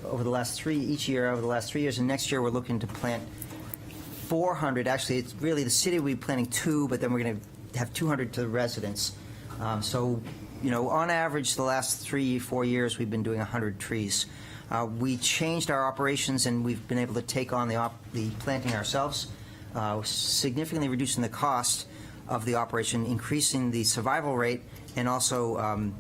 over the last each year over the last 3 years, and next year we're looking to plant 400. Actually, it's really the city will be planting 2, but then we're going to have 200 to the residents. So, you know, on average, the last 3-4 years we've been doing 100 trees. We changed our operations, and we've been able to take on the planting ourselves, significantly reducing the cost of the operation, increasing the survival rate, and also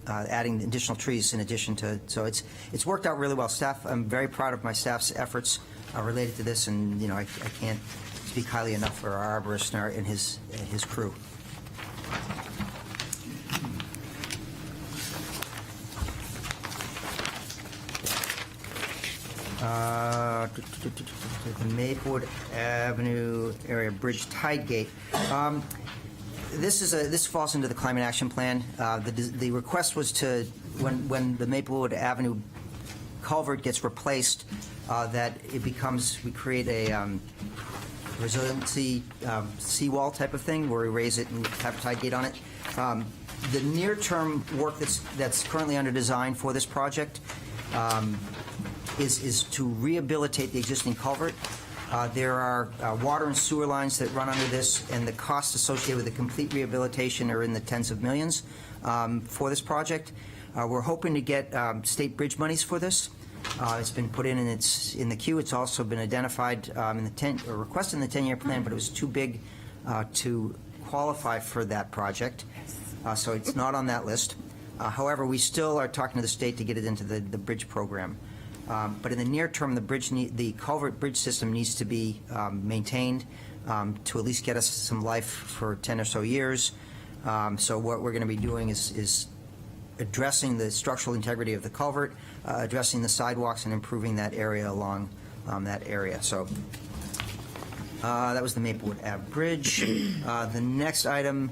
adding additional trees in addition to. So it's worked out really well. I'm very proud of my staff's efforts related to this, and you know, I can't speak highly enough for our arborist and his crew. The Maplewood Avenue area bridge tide gate. This falls into the climate action plan. The request was to, when the Maplewood Avenue culvert gets replaced, that it becomes, we create a resiliency seawall type of thing where we raise it and have a tide gate on it. The near-term work that's currently under design for this project is to rehabilitate the existing culvert. There are water and sewer lines that run under this, and the costs associated with the complete rehabilitation are in the tens of millions for this project. We're hoping to get state bridge monies for this. It's been put in, and it's in the queue. It's also been identified in the requested in the 10-year plan, but it was too big to qualify for that project, so it's not on that list. However, we still are talking to the state to get it into the bridge program. But in the near term, the culvert bridge system needs to be maintained to at least get us some life for 10 or so years. So what we're going to be doing is addressing the structural integrity of the culvert, addressing the sidewalks, and improving that area along that area. So that was the Maplewood Ave Bridge. The next item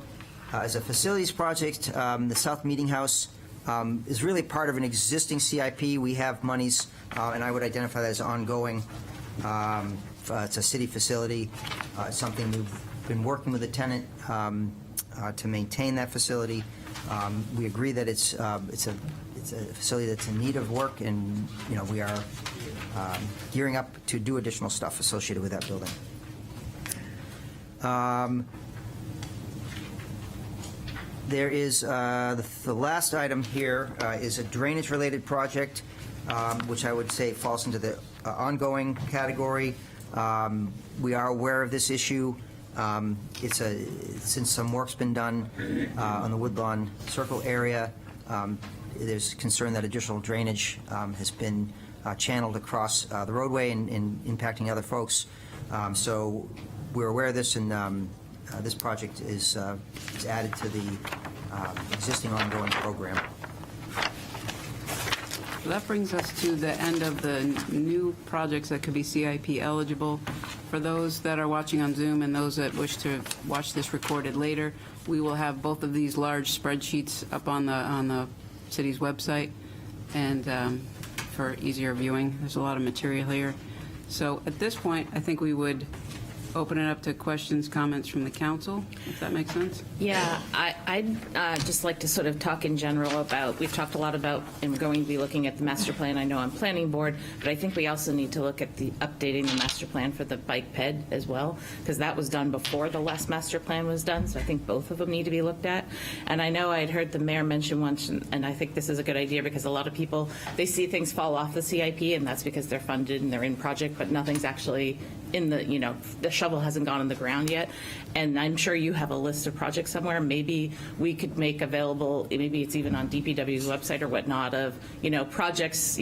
is a facilities project. The South Meeting House is really part of an existing CIP. We have monies, and I would identify that as ongoing. It's a city facility. It's something we've been working with the tenant to maintain that facility. We agree that it's a facility that's in need of work, and you know, we are gearing up to do additional stuff associated with that building. There is the last item here is a drainage-related project, which I would say falls into the ongoing category. We are aware of this issue. Since some work's been done on the Woodlawn Circle area, there's concern that additional drainage has been channeled across the roadway and impacting other folks. So we're aware of this, and this project is added to the existing ongoing program. that brings us to the end of the new projects that could be CIP eligible. For those that are watching on Zoom and those that wish to watch this recorded later, we will have both of these large spreadsheets up on the city's website, and for easier viewing. There's a lot of material here. So at this point, I think we would open it up to questions, comments from the council, if that makes sense. Yeah, I'd just like to sort of talk in general about, we've talked a lot about, and we're going to be looking at the master plan, I know on planning board, but I think we also need to look at the updating the master plan for the bike ped as well, because that was done before the last master plan was done, so I think both of them need to be looked at. And I know I had heard the mayor mention once, and I think this is a good idea, because a lot of people, they see things fall off the CIP, and that's because they're funded and they're in project, but nothing's actually in the, the shovel hasn't gone in the ground yet. And I'm sure you have a list of projects somewhere. Maybe we could make available, maybe it's even on DPW's website or whatnot, of, projects,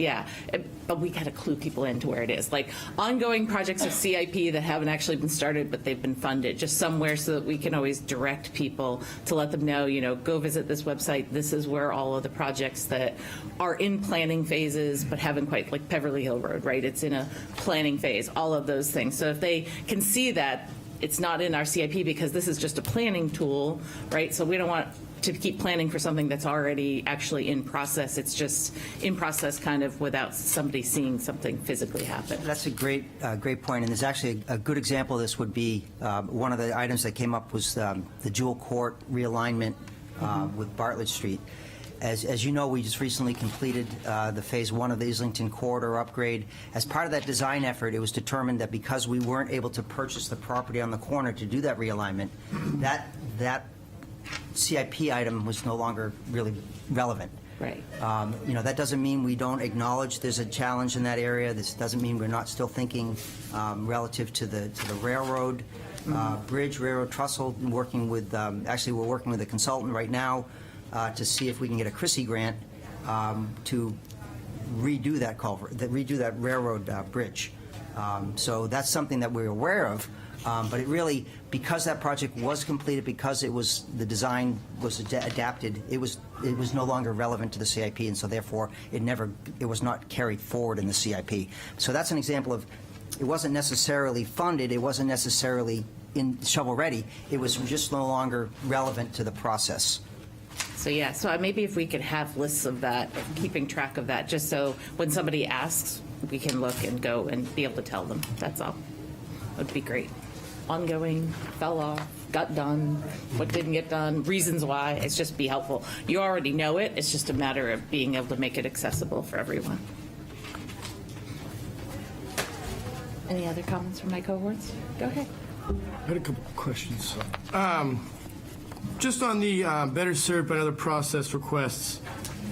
but we got to clue people into where it is. Like ongoing projects of CIP that haven't actually been started, but they've been funded, just somewhere so that we can always direct people to let them know, go visit this website. This is where all of the projects that are in planning phases, but haven't quite, like Beverly Hill Road, right? It's in a planning phase, all of those things. So if they can see that it's not in our CIP because this is just a planning tool, right? So we don't want to keep planning for something that's already actually in process. It's just in process kind of without somebody seeing something physically happen. That's a great point, and there's actually a good example of this would be one of the items that came up was the dual court realignment with Bartlett Street. As you know, we just recently completed the Phase 1 of the Islington corridor upgrade. As part of that design effort, it was determined that because we weren't able to purchase the property on the corner to do that realignment, that CIP item was no longer really relevant. Right. That doesn't mean we don't acknowledge there's a challenge in that area. This doesn't mean we're not still thinking relative to the railroad bridge, railroad trestle. Working with actually, we're working with a consultant right now to see if we can get a Chrissy grant to redo that culvert, redo that railroad bridge. So that's something that we're aware of. But it really, because that project was completed, because the design was adapted, it was no longer relevant to the CIP, and so therefore it was not carried forward in the CIP. So that's an example of, it wasn't necessarily funded, it wasn't necessarily in shovel ready, it was just no longer relevant to the process. So maybe if we could have lists of that, of keeping track of that, just so when somebody asks, we can look and go and be able to tell them. That's all. That would be great. Ongoing, fell off, got done, what didn't get done, reasons why. It's just be helpful. You already know it. It's just a matter of being able to make it accessible for everyone. Any other comments from my cohorts? Go ahead. I had a couple of questions. Just on the better served by another process requests,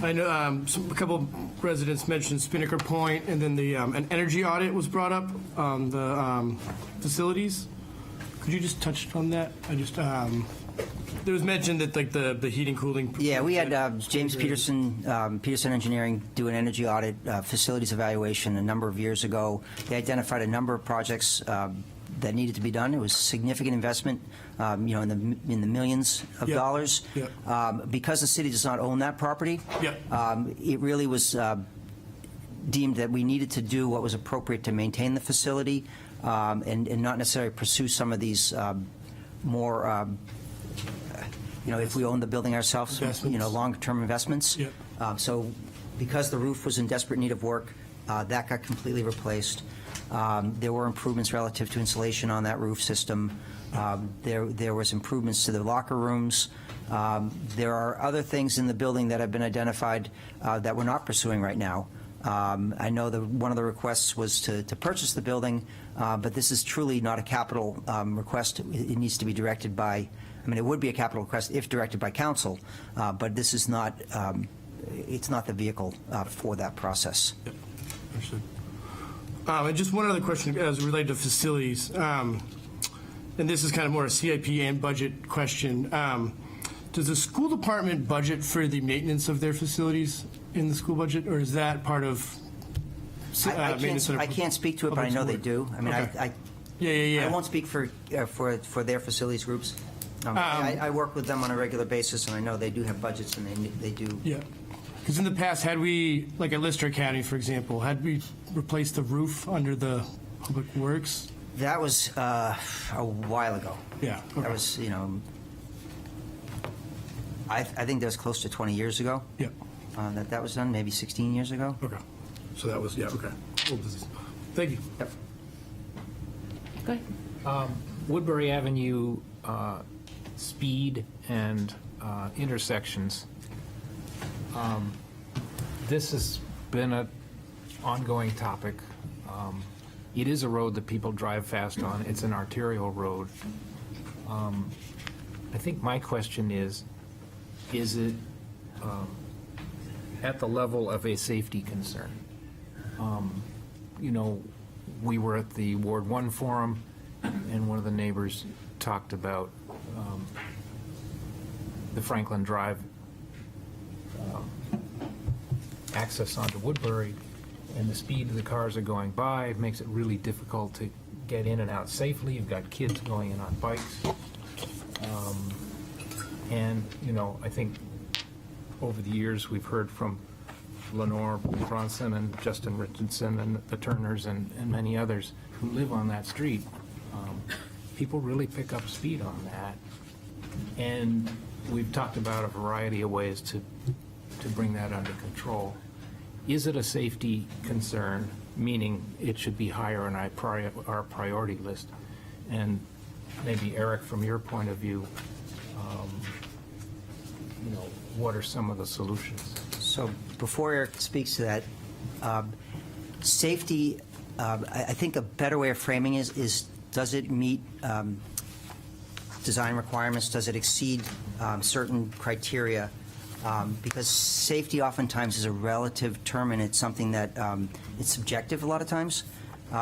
I know a couple of residents mentioned Spinnaker Point, and then an energy audit was brought up on the facilities. Could you just touch on that? There was mentioned that like the heating, cooling. Yeah, we had James Peterson, Peterson Engineering, do an energy audit, facilities evaluation a number of years ago. They identified a number of projects that needed to be done. It was significant investment, in the millions of dollars. Because the city does not own that property, it really was deemed that we needed to do what was appropriate to maintain the facility, and not necessarily pursue some of these more, if we own the building ourselves, long-term investments. So because the roof was in desperate need of work, that got completely replaced. There were improvements relative to insulation on that roof system. There was improvements to the locker rooms. There are other things in the building that have been identified that we're not pursuing right now. I know that one of the requests was to purchase the building, but this is truly not a capital request. It needs to be directed by, it would be a capital request if directed by council, but this is not, it's not the vehicle for that process. Yep. Understood. And just one other question as related to facilities, and this is kind of more a CIP and budget question. Does the school department budget for the maintenance of their facilities in the school budget, or is that part of maintenance? I can't speak to it, but I know they do. Okay. I won't speak for their facilities groups. I work with them on a regular basis, and I know they do have budgets, and they do. Yeah. Because in the past, had we, like at Lister Academy, for example, had we replaced the roof under the Public Works? That was a while ago. Yeah. Okay. That was, I think that was close to 20 years ago. Yep. That was done, maybe 16 years ago. Okay. So that was, yeah, okay. Old business. Thank you. Yep. Go ahead. Woodbury Avenue speed and intersections. This has been an ongoing topic. It is a road that people drive fast on. It's an arterial road. I think my question is it at the level of a safety concern? We were at the Ward 1 forum, and one of the neighbors talked about the Franklin Drive access onto Woodbury, and the speed of the cars are going by makes it really difficult to get in and out safely. You've got kids going in on bikes. And, I think over the years, we've heard from Lenore Bronson and Justin Richardson and the Turners and many others who live on that street. People really pick up speed on that. And we've talked about a variety of ways to bring that under control. Is it a safety concern, meaning it should be higher on our priority list? And maybe, Eric, from your point of view, what are some of the solutions? So before Eric speaks to that, safety, I think a better way of framing is does it meet design requirements? Does it exceed certain criteria? Because safety oftentimes is a relative term, and it's something that it's subjective a lot of times.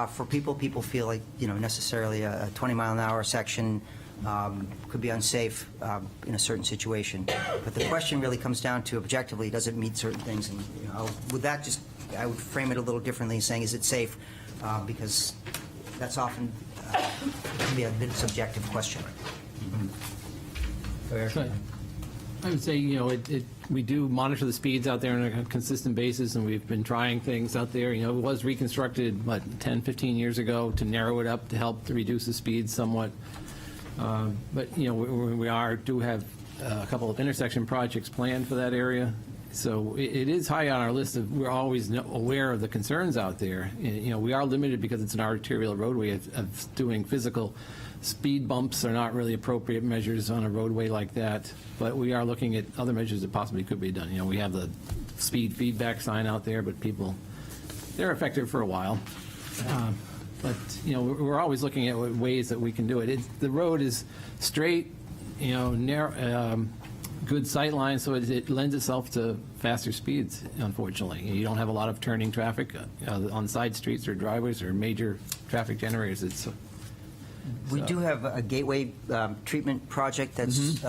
For people feel like necessarily a 20-mile-an-hour section could be unsafe in a certain situation. But the question really comes down to objectively, does it meet certain things? And with that, I would frame it a little differently, saying, is it safe? Because that's often can be a bit subjective question. I would say, we do monitor the speeds out there on a consistent basis, and we've been trying things out there. It was reconstructed, 10, 15 years ago to narrow it up to help to reduce the speed somewhat. But, we do have a couple of intersection projects planned for that area. So it is high on our list of, we're always aware of the concerns out there. We are limited because it's an arterial roadway of doing physical speed bumps are not really appropriate measures on a roadway like that, but we are looking at other measures that possibly could be done. We have the speed feedback sign out there, but they're effective for a while. But, we're always looking at ways that we can do it. The road is straight, narrow, good sight line, so it lends itself to faster speeds, unfortunately. You don't have a lot of turning traffic on side streets or driveways or major traffic generators. We do have a gateway treatment project that's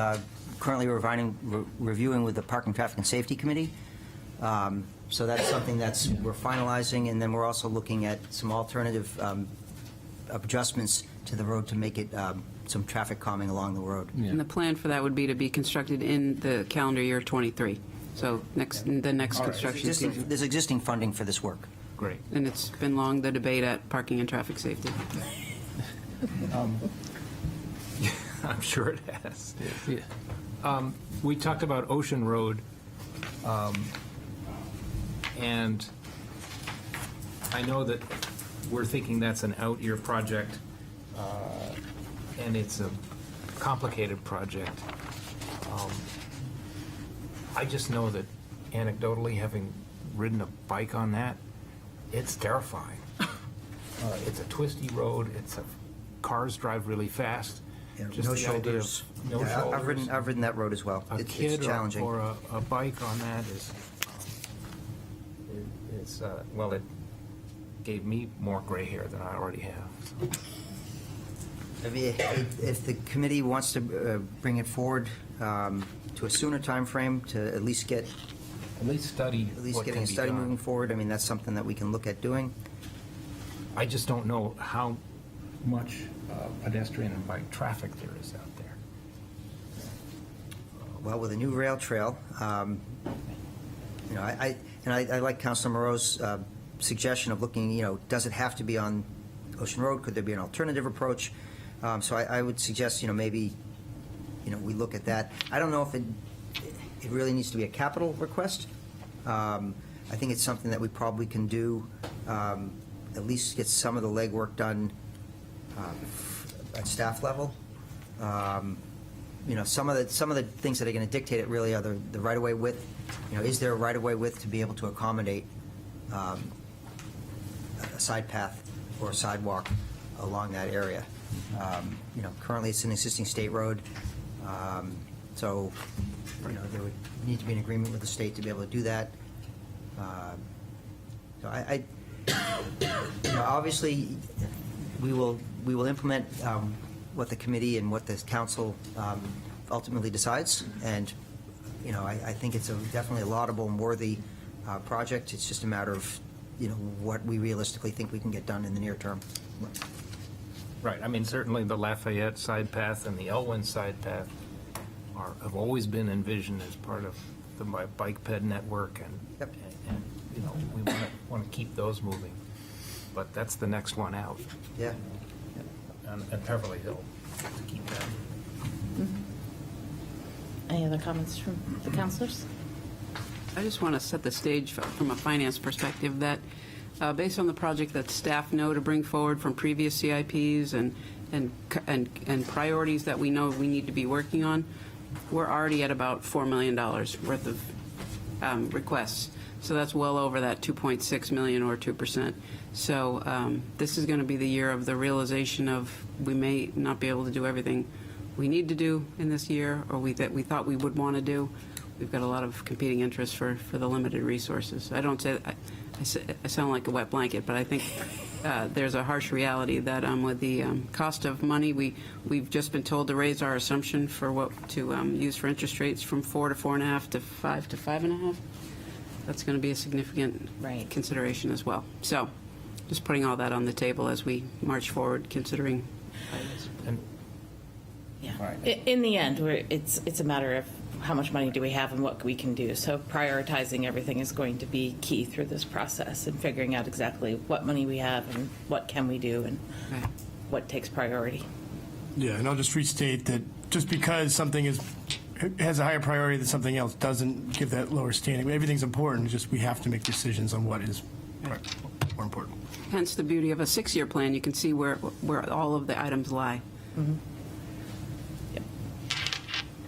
currently reviewing with the Parking, Traffic, and Safety Committee. So that's something we're finalizing, and then we're also looking at some alternative adjustments to the road to make it some traffic calming along the road. Yeah. And the plan for that would be to be constructed in the calendar year 23. So the next construction season. There's existing funding for this work. Great. And it's been long the debate at Parking and Traffic Safety. I'm sure it has. Yeah. We talked about Ocean Road, and I know that we're thinking that's an out-year project, and it's a complicated project. I just know that anecdotally, having ridden a bike on that, it's terrifying. It's a twisty road. Cars drive really fast. Just No the idea of shoulders. no Yeah, shoulders. I've ridden that road as well. A It's kid challenging. or a bike on that is, well, it gave me more gray hair than I already have. So. If the committee wants to bring it forward to a sooner time frame to at least get At least study what getting can a be study done. moving forward, that's something that we can look at doing. I just don't know how much pedestrian and bike traffic there is out there. Well, with a new rail trail, You know, I like Councilor Moreau's suggestion of looking, you know, does it have to be on Ocean Road? Could there be an alternative approach? So I would suggest, you know, maybe, you know, we look at that. I don't know if it really needs to be a capital request. I think it's something that we probably can do, at least get some of the legwork done at staff level. You know, some of the things that are going to dictate it really are the right-of-way width. You know, is there a right-of-way width to be able to accommodate a side path or a sidewalk along that area? You know, currently it's an existing state road, so, you know, there would need to be an agreement with the state to be able to do that. So you know, obviously, we will implement what the committee and what the council ultimately decides, and, you know, I think it's definitely a laudable and worthy project. It's just a matter of, you know, what we realistically think we can get done in the near term. Right, I mean, certainly the Lafayette side path and the Elwyn side path have always been envisioned as part of the bike ped network, and, Yep. and you know, we want to keep those moving. But that's the next one out, Yeah. and Beverly Hill, to keep that. Any other comments from the councilors? I just want to set the stage from a finance perspective that, based on the project that staff know to bring forward from previous CIPs and priorities that we know we need to be working on, we're already at about $4 million worth of requests. So that's well over that 2.6 million or 2%. So this is going to be the year of the realization of we may not be able to do everything we need to do in this year, or that we thought we would want to do. We've got a lot of competing interests for the limited resources. I don't say I sound like a wet blanket, but I think there's a harsh reality that with the cost of money, we've just been told to raise our assumption for what to use for interest rates from 4 to 4.5 to 5 to 5.5. That's going to be a significant Right. consideration as well. So, just putting all that on the table as we march forward, considering. And Yeah. In the end, it's a matter of how much money do we have and what we can do. So prioritizing everything is going to be key through this process, and figuring out exactly what money we have and what can we do and Right. what takes priority. Yeah, and I'll just restate that just because something has a higher priority than something else doesn't give that lower standing. Everything's important, it's just we have to make decisions on what is more important. Hence the beauty of a 6-year plan. You can see where all of the items lie.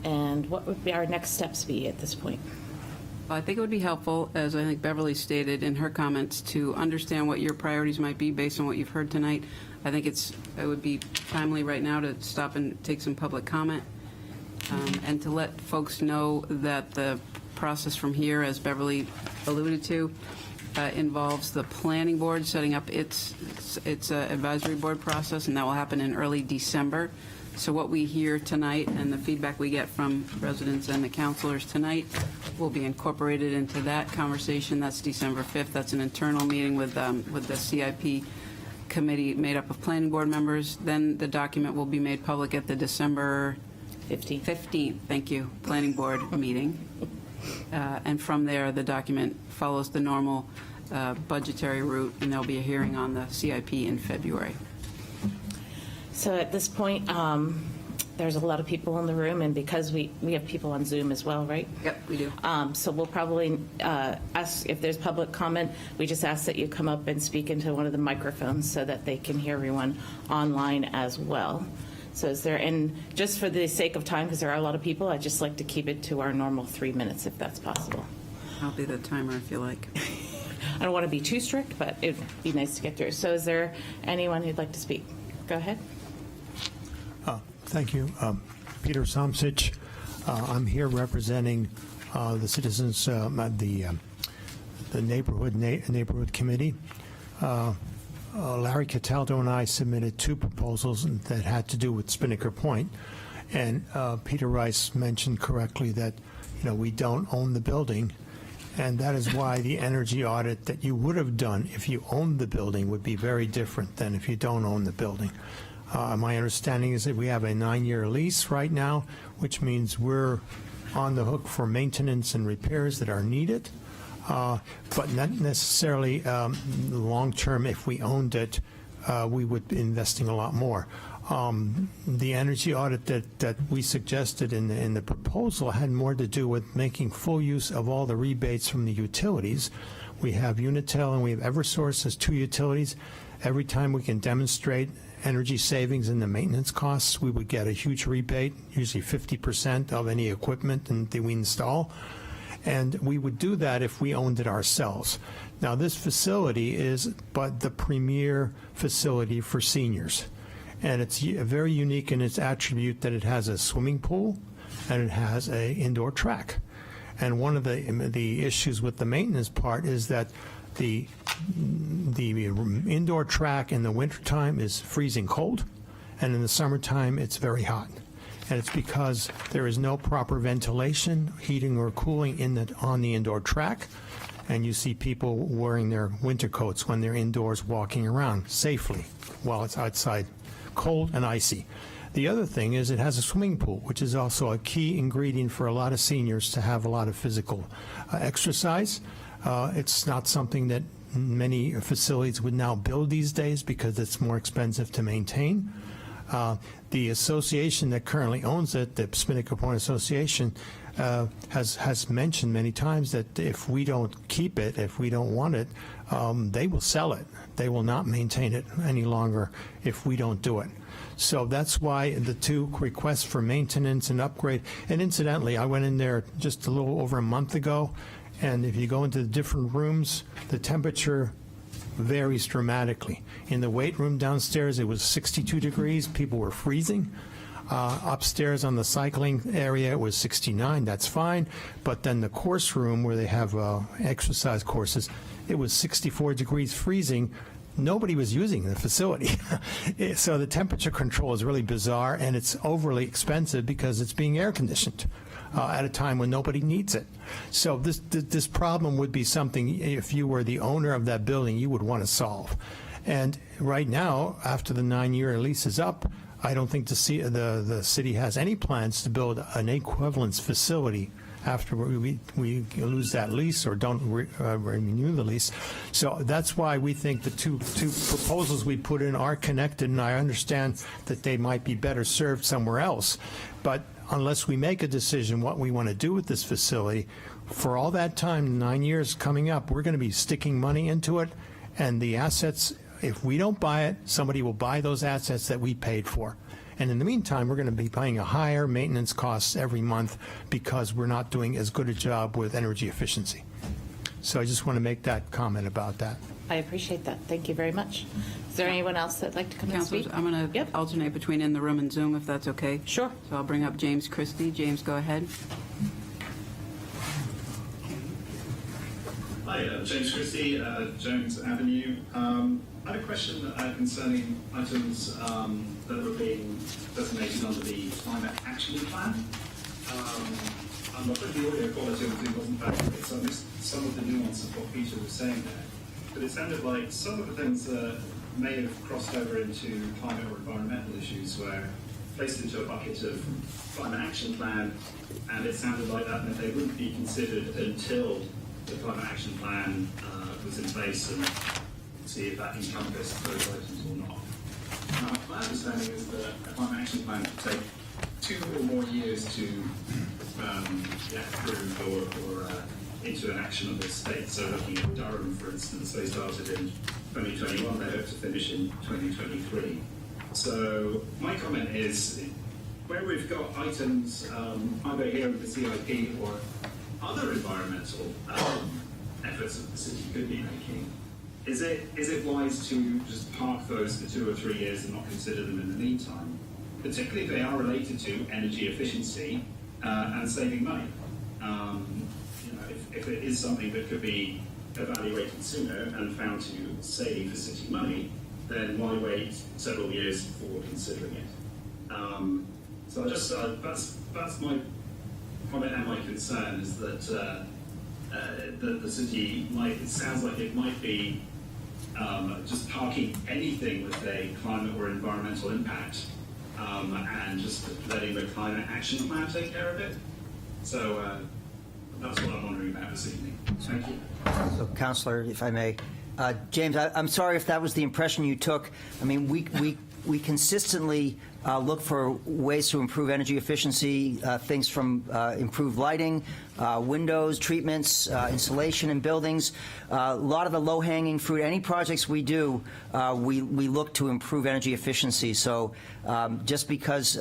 And what would be our next steps be at this point? Well, I think it would be helpful, as I think Beverly stated in her comments, to understand what your priorities might be based on what you've heard tonight. I think it would be timely right now to stop and take some public comment, and to let folks know that the process from here, as Beverly alluded to, involves the planning board setting up its advisory board process, and that will happen in early December. So what we hear tonight and the feedback we get from residents and the councilors tonight will be incorporated into that conversation. That's December 5th. That's an internal meeting with the CIP committee made up of planning board members. Then the document will be made public at the December 15th, thank you, planning board meeting. And from there, the document follows the normal budgetary route, and there'll be a hearing on the CIP in February. So at this point, there's a lot of people in the room, and because we have people on Zoom as well, right? Yep, we do. So we'll probably ask if there's public comment. We just ask that you come up and speak into one of the microphones so that they can hear everyone online as well. So is there, and just for the sake of time, because there are a lot of people, I'd just like to keep it to our normal 3 minutes if that's possible. I'll be the timer if you like. I don't want to be too strict, but it'd be nice to get through. So is there anyone who'd like to speak? Go ahead. Thank you. Peter Somsich. I'm here representing the citizens, the neighborhood committee. Larry Cataldo and I submitted 2 proposals that had to do with Spinnaker Point, and Peter Rice mentioned correctly that we don't own the building, and that is why the energy audit that you would have done if you owned the building would be very different than if you don't own the building. My understanding is that we have a 9-year lease right now, which means we're on the hook for maintenance and repairs that are needed. but not necessarily long-term. If we owned it, we would be investing a lot more. The energy audit that we suggested in the proposal had more to do with making full use of all the rebates from the utilities. We have Unitil and we have Eversource as two utilities. Every time we can demonstrate energy savings in the maintenance costs, we would get a huge rebate, usually 50% of any equipment that we install. And we would do that if we owned it ourselves. Now, this facility is but the premier facility for seniors. And it's very unique in its attribute that it has a swimming pool and it has an indoor track. And one of the issues with the maintenance part is that the indoor track in the wintertime is freezing cold, and in the summertime it's very hot. And it's because there is no proper ventilation, heating, or cooling on the indoor track. And you see people wearing their winter coats when they're indoors walking around safely while it's outside cold and icy. The other thing is it has a swimming pool, which is also a key ingredient for a lot of seniors to have a lot of physical exercise. It's not something that many facilities would now build these days because it's more expensive to maintain. The association that currently owns it, the Spinnaker Point Association, has mentioned many times that if we don't keep it, if we don't want it, they will sell it. They will not maintain it any longer if we don't do it. So that's why the two requests for maintenance and upgrade. And incidentally, I went in there just a little over a month ago, and if you go into the different rooms, the temperature varies dramatically. In the weight room downstairs, it was 62 degrees. People were freezing. Upstairs on the cycling area, it was 69. That's fine. But then the course room where they have exercise courses, it was 64 degrees freezing. Nobody was using the facility. So the temperature control is really bizarre, and it's overly expensive because it's being air conditioned at a time when nobody needs it. So this problem would be something, if you were the owner of that building, you would want to solve. And right now, after the 9-year lease is up, I don't think the city has any plans to build an equivalence facility after we lose that lease or don't renew the lease. So that's why we think the two proposals we put in are connected, and I understand that they might be better served somewhere else. But unless we make a decision what we want to do with this facility, for all that time, 9 years coming up, we're going to be sticking money into it, and the assets, if we don't buy it, somebody will buy those assets that we paid for. And in the meantime, we're going to be paying a higher maintenance costs every month because we're not doing as good a job with energy efficiency. So I just want to make that comment about that. I appreciate that. Thank you very much. Is there anyone else that'd like to come and speak? Councilors, I'm going to Yep. alternate between in the room and Zoom, if that's okay. Sure. So I'll bring up James Christie. James, go ahead. Hi, James Christie, Jones Avenue. I had a question concerning items that were being designated under the Climate Action Plan. I'm afraid the audio quality of it wasn't that great, so I missed some of the nuance of what Peter was saying there. But it sounded like some of the things may have crossed over into climate or environmental issues were placed into a bucket of Climate Action Plan, and it sounded like that meant they wouldn't be considered until the Climate Action Plan was in place and see if that encompassed those items or not. Now, my understanding is that a Climate Action Plan could take 2 or more years to approve or into an actionable state. So looking at Durham, for instance, they started in 2021, they hope to finish in 2023. So my comment is, where we've got items either here in the CIP or other environmental efforts that the city could be making, is it wise to just park those for 2 or 3 years and not consider them in the meantime, particularly if they are related to energy efficiency and saving money? If it is something that could be evaluated sooner and found to save the city money, then why wait several years before considering it? So that's my comment and my concern, is that the city it sounds like it might be just parking anything with a climate or environmental impact and just letting the Climate Action Plan take care of it. So That's what I'm wondering about this evening. Thank you. So, Councillor, if I may, James, I'm sorry if that was the impression you took. I mean, we consistently look for ways to improve energy efficiency, things from improved lighting, windows, treatments, insulation in buildings. A lot of the low-hanging fruit, any projects we do, we look to improve energy efficiency. So just because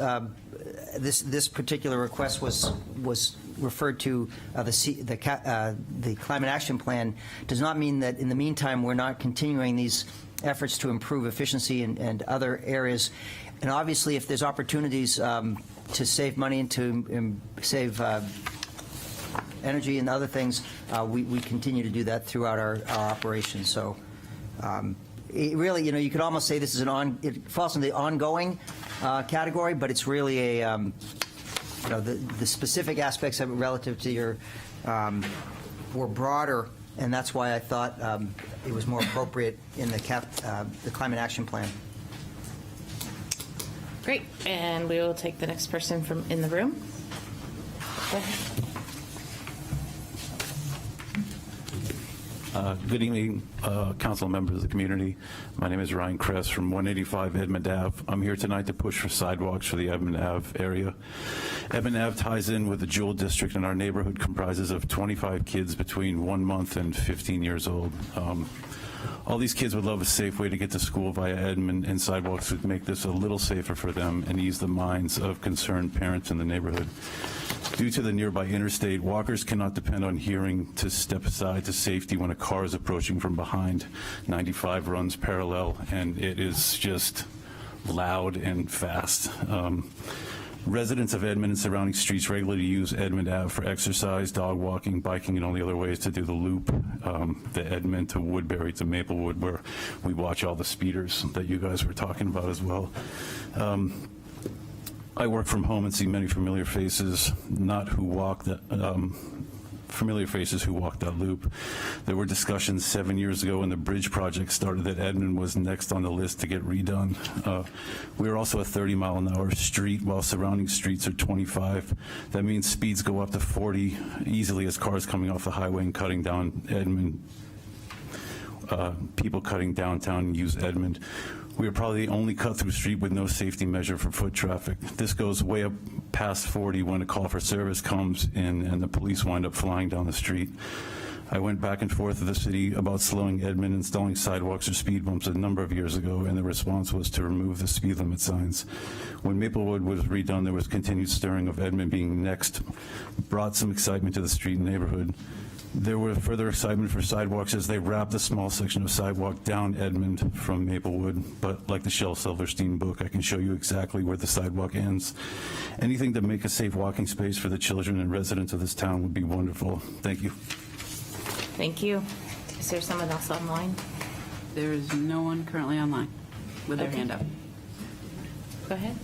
this particular request was referred to the Climate Action Plan does not mean that in the meantime we're not continuing these efforts to improve efficiency and other areas. And obviously, if there's opportunities to save money and to save energy and other things, we continue to do that throughout our operations. So it really, you could almost say this is it falls in the ongoing category, but it's really a, the specific aspects of it relative to your were broader, and that's why I thought it was more appropriate in the Climate Action Plan. Great, and we will take the next person from in the room. Go ahead. Good evening, council members of the community. My name is Ryan Kress from 185 Edmund Ave. I'm here tonight to push for sidewalks for the Edmund Ave area. Edmund Ave ties in with the Jewel District, and our neighborhood comprises of 25 kids between 1 month and 15 years old. All these kids would love a safe way to get to school via Edmund, and sidewalks would make this a little safer for them and ease the minds of concerned parents in the neighborhood. Due to the nearby interstate, walkers cannot depend on hearing to step aside to safety when a car is approaching from behind. 95 runs parallel, and it is just loud and fast. Residents of Edmond and surrounding streets regularly use Edmund Ave for exercise, dog walking, biking, and all the other ways to do the loop, the Edmond to Woodbury to Maplewood, where we watch all the speeders that you guys were talking about as well. I work from home and see many familiar faces, familiar faces who walk that loop. There were discussions 7 years ago when the bridge project started that Edmond was next on the list to get redone. We are also a 30-mile-an-hour street while surrounding streets are 25. That means speeds go up to 40 easily as cars coming off the highway and cutting down Edmond. People cutting downtown use Edmond. We are probably the only cut-through street with no safety measure for foot traffic. This goes way up past 40 when a call for service comes in and the police wind up flying down the street. I went back and forth with the city about slowing Edmond, installing sidewalks or speed bumps a number of years ago, and the response was to remove the speed limit signs. When Maplewood was redone, there was continued stirring of Edmond being next, brought some excitement to the street and neighborhood. There was further excitement for sidewalks as they wrapped a small section of sidewalk down Edmond from Maplewood, but like the Shel Silverstein book, I can show you exactly where the sidewalk ends. Anything to make a safe walking space for the children and residents of this town would be wonderful. Thank you. Thank you. Is there someone else online? There is no one currently online with their Okay. hand up. Go ahead.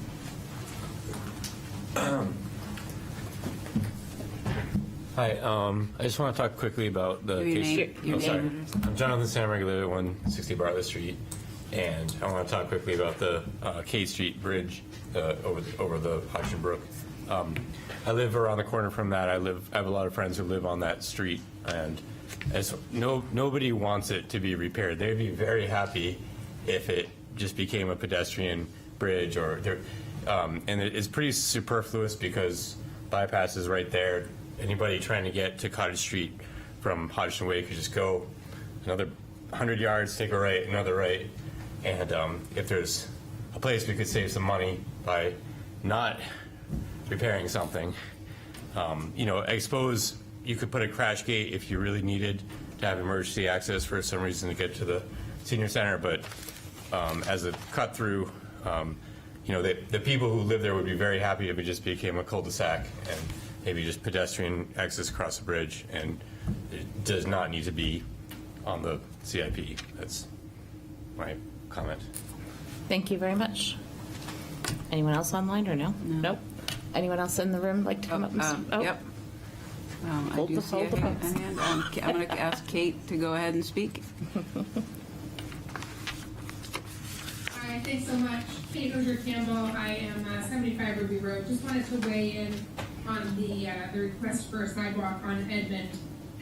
Hi, I just want to talk quickly about the Give your case. name, your sorry. name. I'm Jonathan Samberg, I live at 160 Bartlett Street, and I want to talk quickly about the K Street Bridge over the Hodgson Brook. I live around the corner from that. I have a lot of friends who live on that street, and nobody wants it to be repaired. They'd be very happy if it just became a pedestrian bridge, and it's pretty superfluous because bypass is right there. Anybody trying to get to Cottage Street from Hodgson Way could just go another 100 yards, take a right, another right, and if there's a place we could save some money by not repairing something, I suppose you could put a crash gate if you really needed to have emergency access for some reason to get to the senior center, but as a cut through, the people who live there would be very happy if it just became a cul-de-sac and maybe just pedestrian access across the bridge, and it does not need to be on the CIP. That's my comment. Thank you very much. Anyone else online or no? No. Nope. Anyone else in the room like to come up and speak? Yep. I Hold do the- see hold the a phones. hand. I'm going to ask Kate to go ahead and speak. Hi, thanks so much. Kate Osier Campbell. I am 75 Ruby Road. Just wanted to weigh in on the request for a sidewalk on Edmund.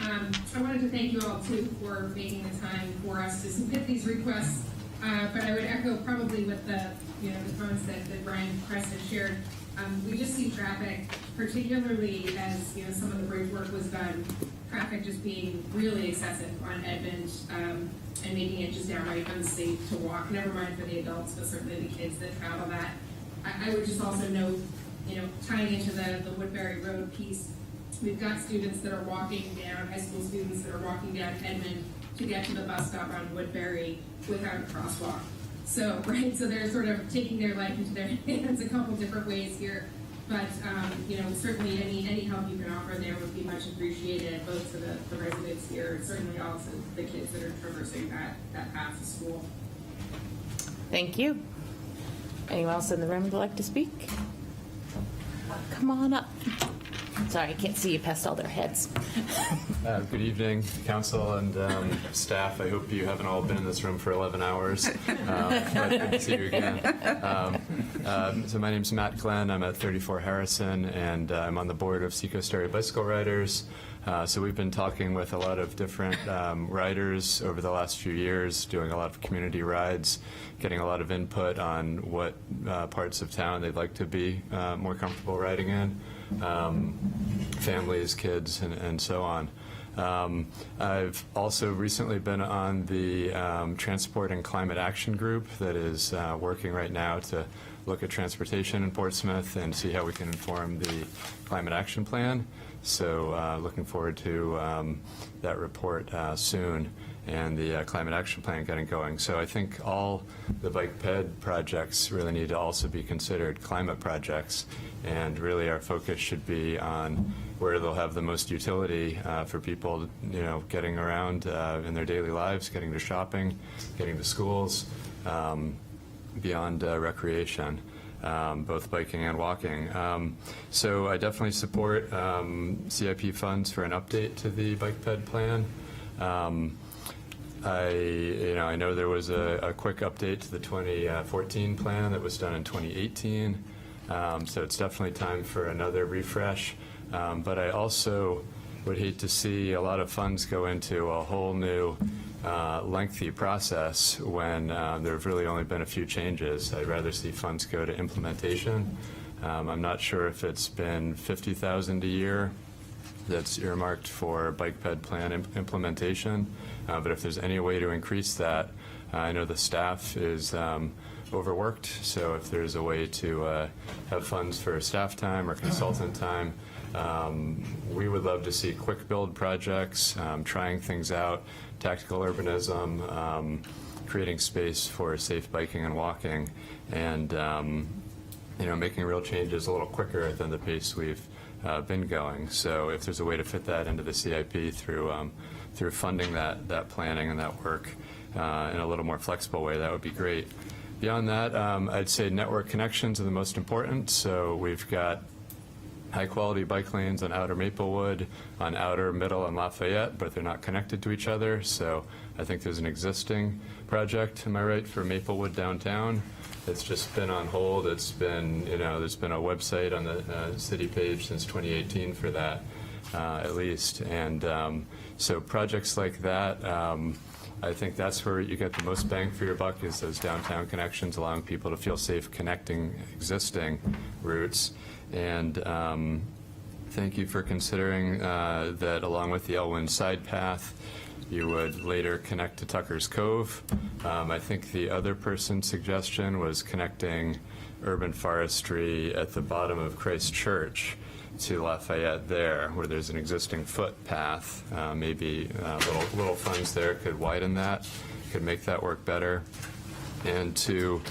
I wanted to thank you all too for making the time for us to submit these requests. But I would echo probably with the comments that Ryan Kress has shared. We just see traffic, particularly as some of the bridge work was done, traffic just being really excessive on Edmund and making it just downright unsafe to walk. Never mind for the adults, but certainly the kids that travel that. I would just also note, tying into the Woodbury Road piece, we've got students that are walking down, high school students that are walking down Edmund to get to the bus stop on Woodbury without a crosswalk. So they're sort of taking their life into their hands a couple different ways here. But, certainly any help you can offer there would be much appreciated, both to the residents here, and certainly also the kids that are traversing that path to school. Thank you. Anyone else in the room would like to speak? Come on up. Sorry, I can't see you past all their heads. Good evening, council and staff. I hope you haven't all been in this room for 11 hours, but good to see you again. So my name's Matt Glenn. I'm at 34 Harrison, and I'm on the board of Seacoast Area Bicycle Riders. So we've been talking with a lot of different riders over the last few years, doing a lot of community rides, getting a lot of input on what parts of town they'd like to be more comfortable riding in. Families, kids, and so on. I've also recently been on the Transport and Climate Action Group that is working right now to look at transportation in Portsmouth and see how we can inform the Climate Action Plan. So looking forward to that report soon and the Climate Action Plan getting going. So I think all the bike ped projects really need to also be considered climate projects, and really our focus should be on where they'll have the most utility for people, getting around in their daily lives, getting to shopping, getting to schools, beyond recreation. Both biking and walking. So I definitely support CIP funds for an update to the bike ped plan. I know there was a quick update to the 2014 plan that was done in 2018. So it's definitely time for another refresh. But I also would hate to see a lot of funds go into a whole new lengthy process when there have really only been a few changes. I'd rather see funds go to implementation. I'm not sure if it's been $50,000 a year that's earmarked for bike ped plan implementation, but if there's any way to increase that, I know the staff is overworked, so if there's a way to have funds for staff time or consultant time, we would love to see quick build projects, trying things out, tactical urbanism, creating space for safe biking and walking, and making real changes a little quicker than the pace we've been going. So if there's a way to fit that into the CIP through funding that planning and that work in a little more flexible way, that would be great. Beyond that, I'd say network connections are the most important. So we've got high-quality bike lanes on Outer Maplewood, on Outer, Middle, and Lafayette, but they're not connected to each other. So I think there's an existing project, am I right, for Maplewood downtown. It's just been on hold. It's been, there's been a website on the city page since 2018 for that, at least. And so projects like that, I think that's where you get the most bang for your buck, is those downtown connections, allowing people to feel safe connecting existing routes. And thank you for considering that along with the Elwyn side path, you would later connect to Tucker's Cove. I think the other person's suggestion was connecting urban forestry at the bottom of Christ Church to Lafayette there, where there's an existing footpath. Maybe little funds there could widen that, could make that work better. And to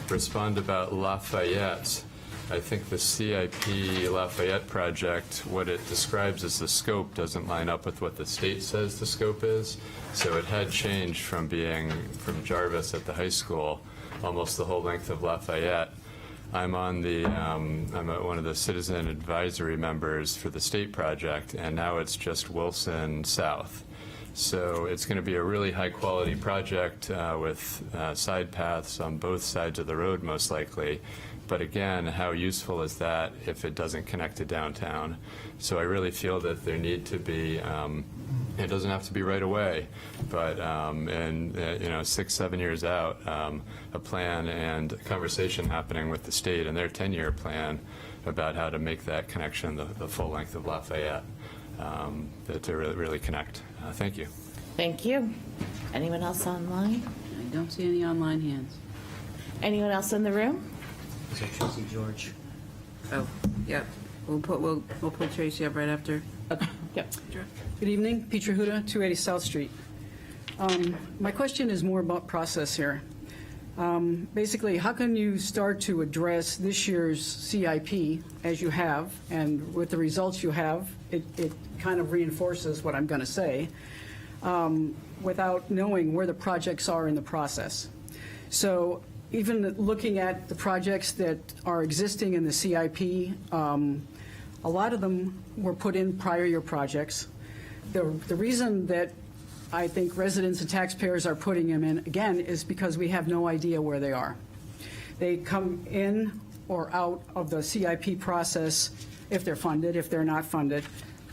respond about Lafayette, I think the CIP Lafayette project, what it describes as the scope, doesn't line up with what the state says the scope is. So it had changed from being from Jarvis at the high school, almost the whole length of Lafayette. I'm on the I'm one of the citizen advisory members for the state project, and now it's just Wilson South. So it's going to be a really high quality project with side paths on both sides of the road, most likely. But again, how useful is that if it doesn't connect to downtown? So I really feel that there need to be, it doesn't have to be right away, but, and, 6-7 years out, a plan and conversation happening with the state and their 10-year plan about how to make that connection the full length of Lafayette, to really connect. Thank you. Thank you. Anyone else online? I don't see any online hands. Anyone else in the room? Is that Tracy George? Oh, yeah. We'll put Tracy up right after. Yep. Good evening, Peter Huda, 280 South Street. My question is more about process here. Basically, how can you start to address this year's CIP as you have, and with the results you have, it kind of reinforces what I'm going to say, without knowing where the projects are in the process. So even looking at the projects that are existing in the CIP, a lot of them were put in prior year projects. The reason that I think residents and taxpayers are putting them in, again, is because we have no idea where they are. They come in or out of the CIP process if they're funded, if they're not funded.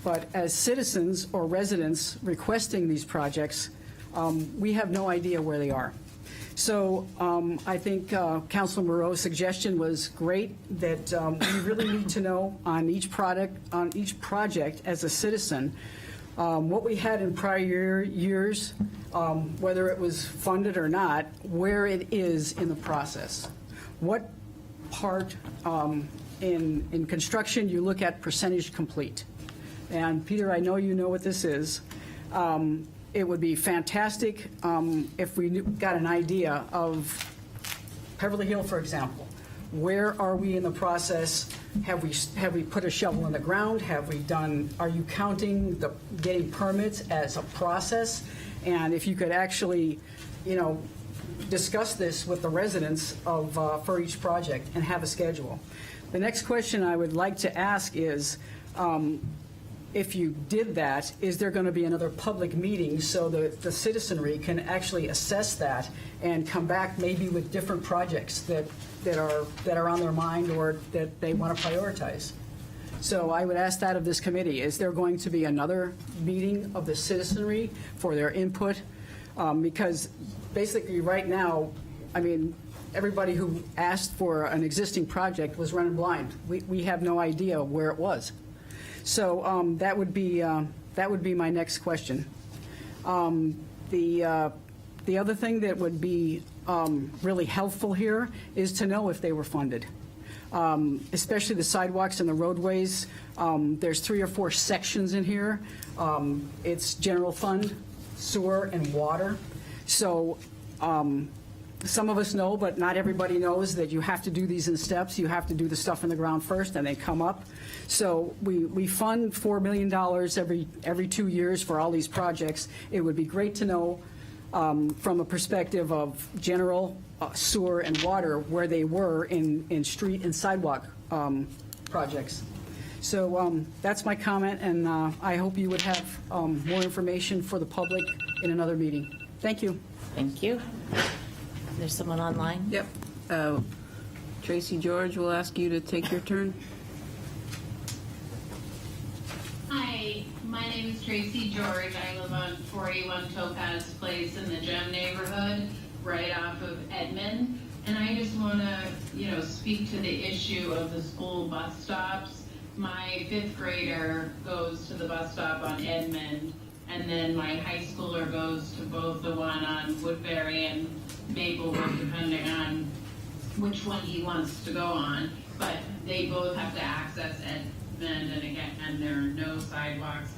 But as citizens or residents requesting these projects, we have no idea where they are. So I think Councilor Moreau's suggestion was great, that we really need to know on each project as a citizen, what we had in prior years, whether it was funded or not, where it is in the process. What part in construction you look at percentage complete. And Peter, I know you know what this is. It would be fantastic if we got an idea of Beverly Hill, for example. Where are we in the process? Have we put a shovel in the ground? Are you counting getting permits as a process? And if you could actually, discuss this with the residents for each project and have a schedule. The next question I would like to ask is, if you did that, is there going to be another public meeting so that the citizenry can actually assess that and come back maybe with different projects that are on their mind or that they want to prioritize? So I would ask that of this committee. Is there going to be another meeting of the citizenry for their input? Because basically right now, everybody who asked for an existing project was running blind. We have no idea where it was. So that would be my next question. The other thing that would be really helpful here is to know if they were funded, especially the sidewalks and the roadways. There's 3 or 4 sections in here. It's general fund, sewer, and water. So some of us know, but not everybody knows that you have to do these in steps. You have to do the stuff in the ground first, and they come up. So we fund $4 million every 2 years for all these projects. It would be great to know from a perspective of general sewer and water where they were in street and sidewalk projects. So that's my comment, and I hope you would have more information for the public in another meeting. Thank you. Thank you. There's someone online? Yep. Tracy George, we'll ask you to take your turn. Hi, my name is Tracy George. I live on 481 Topaz Place in the Gem neighborhood, right off of Edmond. And I just want to, speak to the issue of the school bus stops. My 5th grader goes to the bus stop on Edmond, and then my high schooler goes to both the one on Woodbury and Maplewood, depending on which one he wants to go on. But they both have to access Edmond, and again, and there are no sidewalks.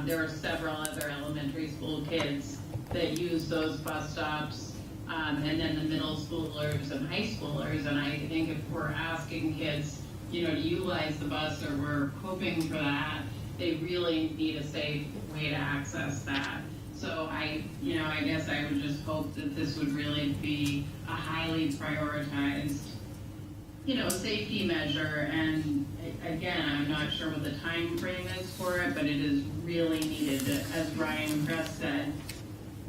There are several other elementary school kids that use those bus stops, and then the middle schoolers and high schoolers. And I think if we're asking kids, to utilize the bus, or we're hoping for that, they really need a safe way to access that. So I guess I would just hope that this would really be a highly prioritized, safety measure. And again, I'm not sure what the time frame is for it, but it is really needed. As Ryan Kress said,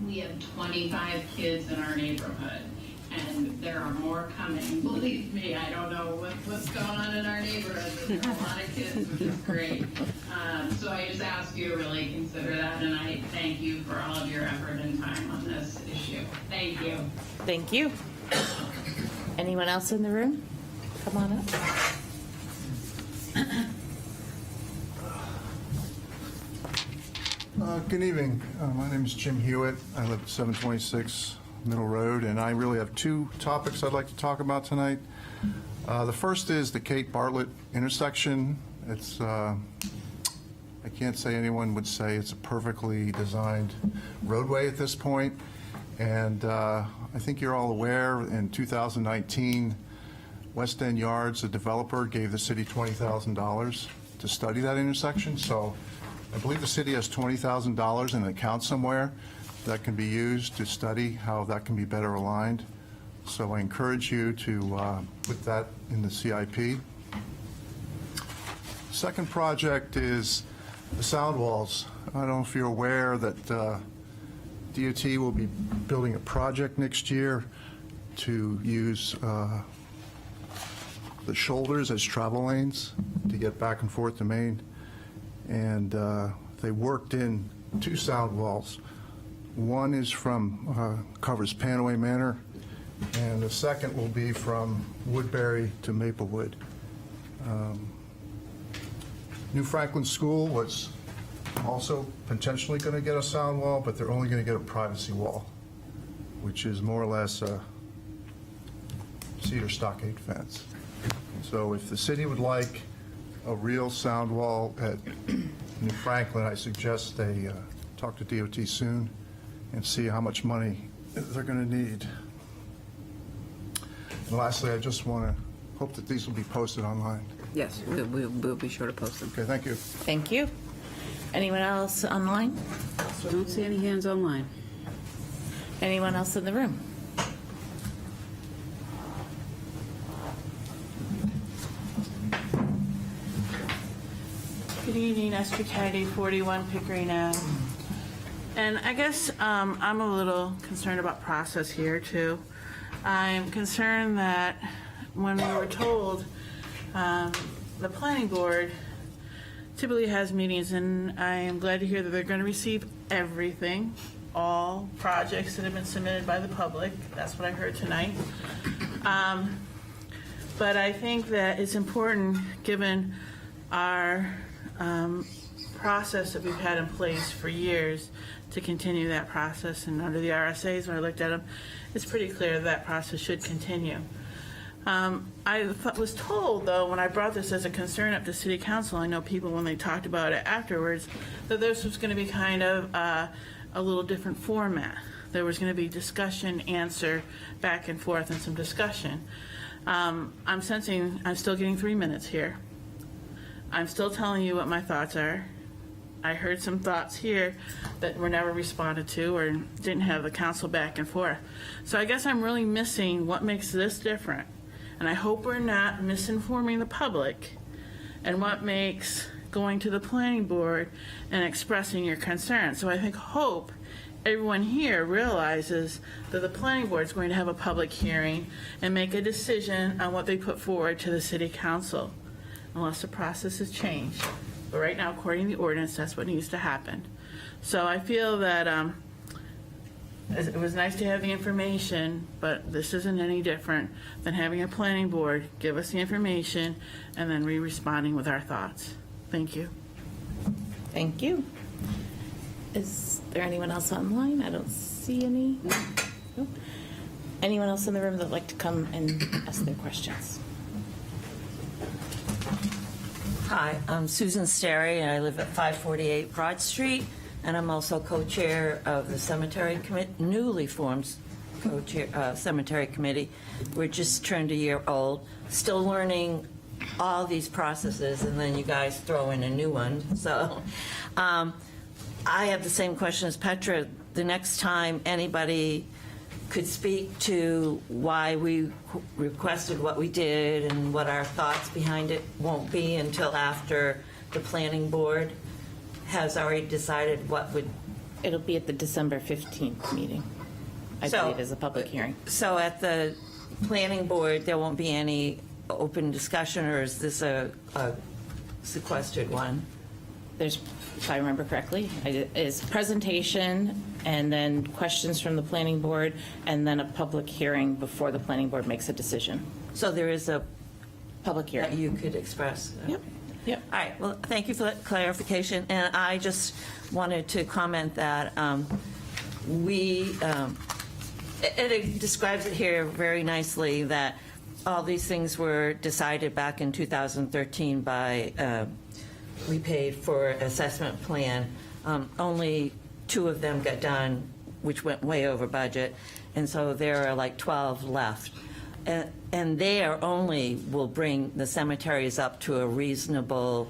we have 25 kids in our neighborhood, and there are more coming. Believe me, I don't know what's going on in our neighborhood, but there are a lot of kids, which is great. So I just ask you to really consider that, and I thank you for all of your effort and time on this issue. Thank you. Thank you. Anyone else in the room? Come on up. Good evening. My name is Jim Hewitt. I live at 726 Middle Road, and I really have two topics I'd like to talk about tonight. The first is the Kate Bartlett intersection. It's, I can't say anyone would say it's a perfectly designed roadway at this point, and I think you're all aware in 2019, West End Yards, the developer, gave the city $20,000 to study that intersection. So I believe the city has $20,000 in an account somewhere that can be used to study how that can be better aligned. So I encourage you to put that in the CIP. Second project is the sound walls. I don't know if you're aware that DOT will be building a project next year to use the shoulders as travel lanes to get back and forth to Maine. And they worked in two sound walls. One is from, covers Panaway Manor, and the second will be from Woodbury to Maplewood. New Franklin School was also potentially going to get a sound wall, but they're only going to get a privacy wall, which is more or less a cedar stockade fence. So if the city would like a real sound wall at New Franklin, I suggest they talk to DOT soon and see how much money they're going to need. And lastly, I just want to hope that these will be posted online. Yes, we'll be sure to post them. Okay, thank you. Thank you. Anyone else online? Don't see any hands online. Anyone else in the room? Good evening, Esther Kennedy, 41 Pickering Ave. And I guess I'm a little concerned about process here, too. I'm concerned that when we were told the planning board typically has meetings, and I am glad to hear that they're going to receive everything, all projects that have been submitted by the public. That's what I heard tonight. But I think that it's important, given our process that we've had in place for years, to continue that process. And under the RSAs, when I looked at them, it's pretty clear that process should continue. I was told, though, when I brought this as a concern up to City Council, I know people, when they talked about it afterwards, that this was going to be kind of a little different format. There was going to be discussion, answer, back and forth, and some discussion. I'm sensing I'm still getting 3 minutes here. I'm still telling you what my thoughts are. I heard some thoughts here that were never responded to or didn't have the council back and forth. So I guess I'm really missing what makes this different. And I hope we're not misinforming the public and what makes going to the planning board and expressing your concerns. So I hope everyone here realizes that the planning board is going to have a public hearing and make a decision on what they put forward to the city council, unless the process has changed. But right now, according to the ordinance, that's what needs to happen. So I feel that it was nice to have the information, but this isn't any different than having a planning board give us the information and then responding with our thoughts. Thank you. Thank you. Is there anyone else online? I don't see any. No. Anyone else in the room that would like to come and ask their questions? Hi, I'm Susan Sterry, and I live at 548 Broad Street, and I'm also co-chair of the cemetery committee, newly formed co-chair cemetery committee. We're just turned a year old, still learning all these processes, and then you guys throw in a new one. So I have the same question as Petra. The next time anybody could speak to why we requested what we did and what our thoughts behind it won't be until after the planning board has already decided what would... It'll be at the December 15th meeting. I believe, is a public hearing. So at the planning board, there won't be any open discussion, or is this a sequestered one? There's, if I remember correctly, is presentation and then questions from the planning board and then a public hearing before the planning board makes a decision. So there is a public hearing that you could express? Yep. Yep. All right, well, thank you for that clarification. And I just wanted to comment that it describes it here very nicely that all these things were decided back in 2013 by, we paid for assessment plan. Only 2 of them got done, which went way over budget. And so there are like 12 left. And there only will bring the cemeteries up to a reasonable,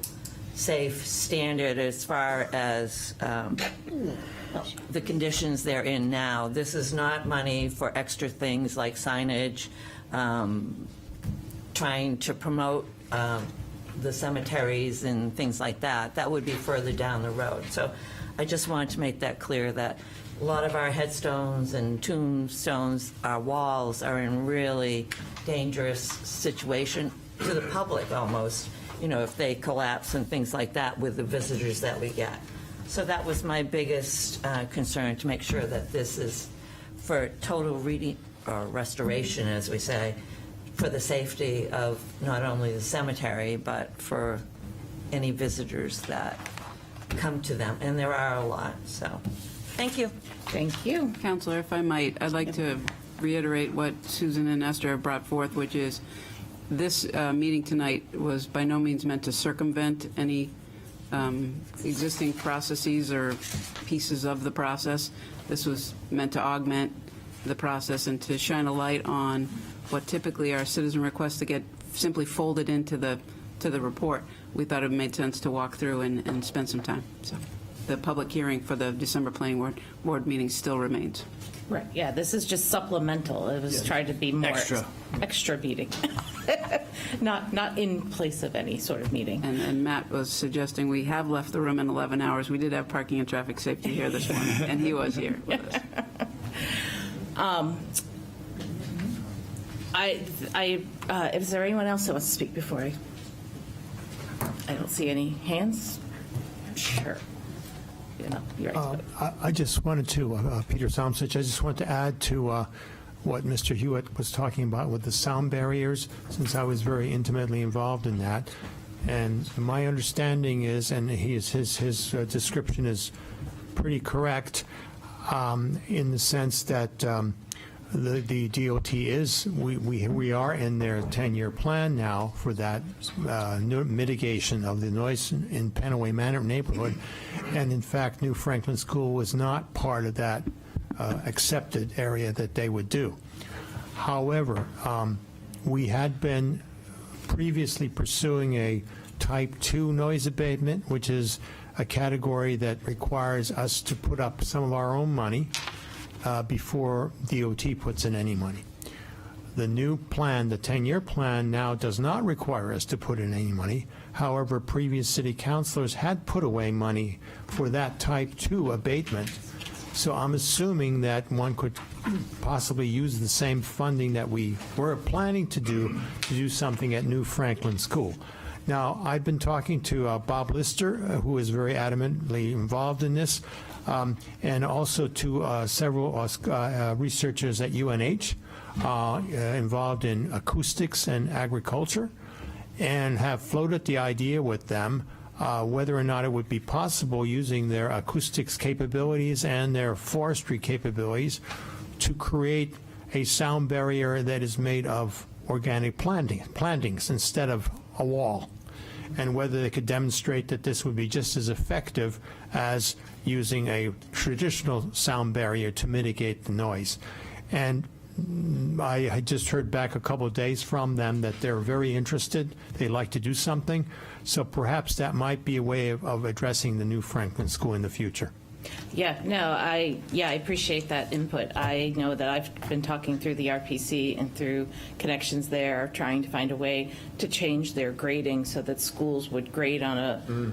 safe standard as far as the conditions they're in now. This is not money for extra things like signage, trying to promote the cemeteries and things like that. That would be further down the road. So I just wanted to make that clear that a lot of our headstones and tombstones, our walls, are in really dangerous situation to the public almost, if they collapse and things like that with the visitors that we get. So that was my biggest concern, to make sure that this is for total restoration, as we say, for the safety of not only the cemetery, but for any visitors that come to them. And there are a lot, so thank you. Thank you. Counselor, if I might, I'd like to reiterate what Susan and Esther have brought forth, which is this meeting tonight was by no means meant to circumvent any existing processes or pieces of the process. This was meant to augment the process and to shine a light on what typically are citizen requests to get simply folded into the report. We thought it made sense to walk through and spend some time. So the public hearing for the December planning board meeting still remains. Right, yeah, this is just supplemental. It was trying to be more extra meeting, not in place of any sort of meeting. And Matt was suggesting we have left the room in 11 hours. We did have parking and traffic safety here this morning, and he was here with us. Is there anyone else that wants to speak before I don't see any hands? Sure. You're right. I just wanted to, Peter Somsich, I just wanted to add to what Mr. Hewitt was talking about with the sound barriers, since I was very intimately involved in that. And my understanding is, and his description is pretty correct, in the sense that the DOT is, we are in their 10-year plan now for that mitigation of the noise in Panaway Manor neighborhood. And in fact, New Franklin School was not part of that accepted area that they would do. However, we had been previously pursuing a type 2 noise abatement, which is a category that requires us to put up some of our own money before DOT puts in any money. The new plan, the 10-year plan, now does not require us to put in any money. However, previous city councilors had put away money for that type 2 abatement. So I'm assuming that one could possibly use the same funding that we were planning to do something at New Franklin School. Now, I've been talking to Bob Lister, who is very adamantly involved in this, and also to several researchers at UNH involved in acoustics and agriculture, and have floated the idea with them whether or not it would be possible, using their acoustics capabilities and their forestry capabilities, to create a sound barrier that is made of organic plantings instead of a wall, and whether they could demonstrate that this would be just as effective as using a traditional sound barrier to mitigate the noise. And I just heard back a couple of days from them that they're very interested. They'd like to do something. So perhaps that might be a way of addressing the New Franklin School in the future. Yeah, no, I appreciate that input. I know that I've been talking through the RPC and through connections there, trying to find a way to change their grading so that schools would grade on a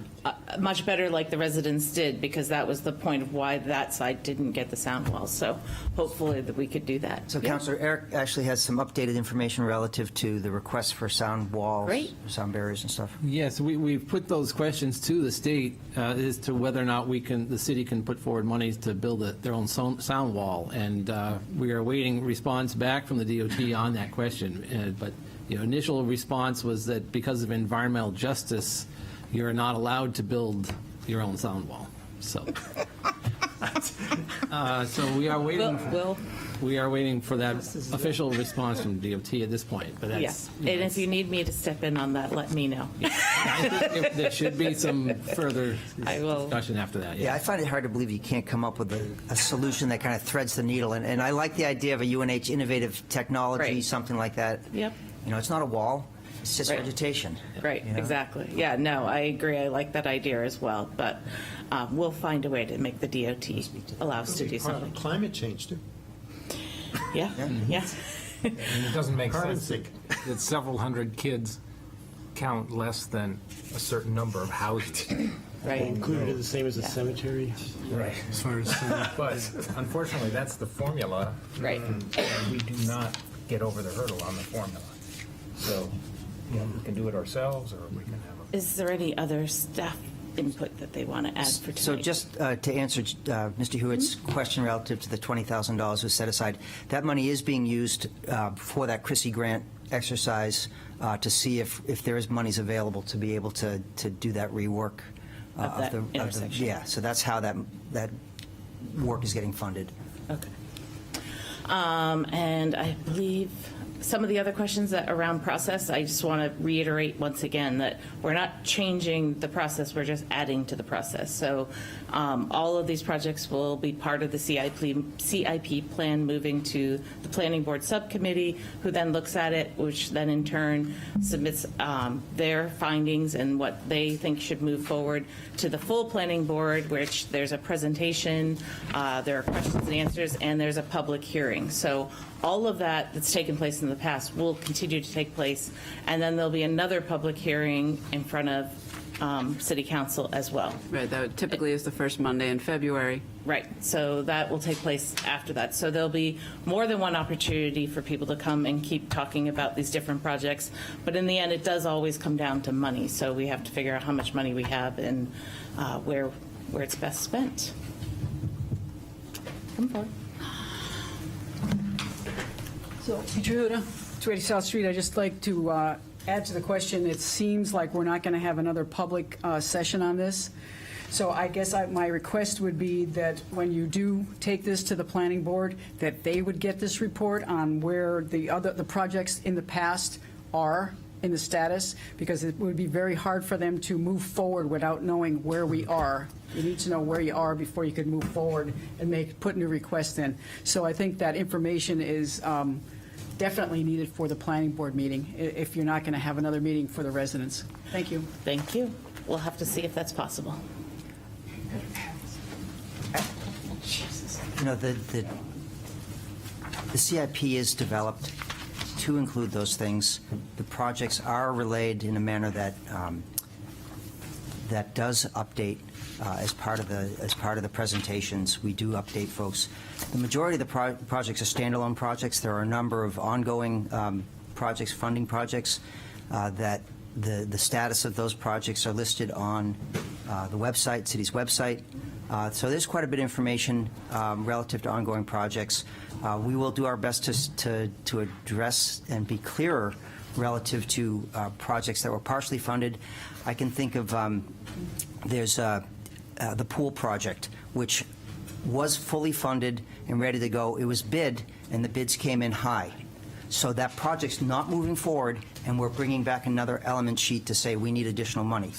much better like the residents did, because that was the point of why that side didn't get the sound walls. So hopefully that we could do that. So Yeah. Councilor Eric actually has some updated information relative to the request for sound walls, Great. sound barriers and stuff. Yes, we've put those questions to the state as to whether or not the city can put forward monies to build their own sound wall, and we are awaiting response back from the DOT on that question. But initial response was that because of environmental justice, you're not allowed to build your own sound wall. So, so we are waiting. We are waiting for that official response from DOT at this point. But that's, Yes, and if you need me to step in on that, let me know. I think there should be some further I will. discussion after that. Yeah, I find it hard to believe you can't come up with a solution that kind of threads the needle. And I like the idea of a UNH innovative technology, Right. something like that. Yep. It's not a wall, it's just Right. vegetation. Right, you know? exactly. Yeah, no, I agree. I like that idea as well. But we'll find a way to make the DOT allow us to do something. Climate change, too. Yeah, yeah. And it doesn't make Carbon sense sink. that several hundred kids count less than a certain number of houses. Right. Included in the same as a cemetery. Right. As far as. But unfortunately, that's the formula. Right. And we do not get over the hurdle on the formula. So, we can do it ourselves, or we can have Is there any other staff input that they want to add for tonight? So just to answer Mr. Hewitt's question relative to the $20,000 was set aside, that money is being used for that Chrissy grant exercise to see if there is monies available to be able to do that rework Of that the intersection. yeah. So that's how that work is getting funded. Okay. And I believe some of the other questions that around process, I just want to reiterate once again that we're not changing the process, we're just adding to the process. So all of these projects will be part of the CIP plan moving to the Planning Board Subcommittee, who then looks at it, which then in turn submits their findings and what they think should move forward to the full Planning Board, which there's a presentation, there are questions and answers, and there's a public hearing. So all of that that's taken place in the past will continue to take place, and then there'll be another public hearing in front of City Council as well. Right, that typically is the first Monday in February. Right, so that will take place after that. So there'll be more than one opportunity for people to come and keep talking about these different projects. But in the end, it does always come down to money. So we have to figure out how much money we have and where it's best spent. Come forward. So, Peter Huda, 280 South Street, I'd just like to add to the question. It seems like we're not going to have another public session on this. So I guess my request would be that when you do take this to the planning board, that they would get this report on where the projects in the past are in the status, because it would be very hard for them to move forward without knowing where we are. You need to know where you are before you can move forward and put new requests in. So I think that information is definitely needed for the planning board meeting, if you're not going to have another meeting for the residents. Thank you. Thank you. We'll have to see if that's possible. The CIP is developed to include those things. The projects are relayed in a manner that that does update as part of the presentations. We do update folks. The majority of the projects are standalone projects. There are a number of ongoing projects, funding projects, that the status of those projects are listed on the website, city's website. So there's quite a bit of information relative to ongoing projects. We will do our best to address and be clearer relative to projects that were partially funded. I can think of there's the pool project, which was fully funded and ready to go. It was bid, and the bids came in high. So that project's not moving forward, and we're bringing back another element sheet to say we need additional money.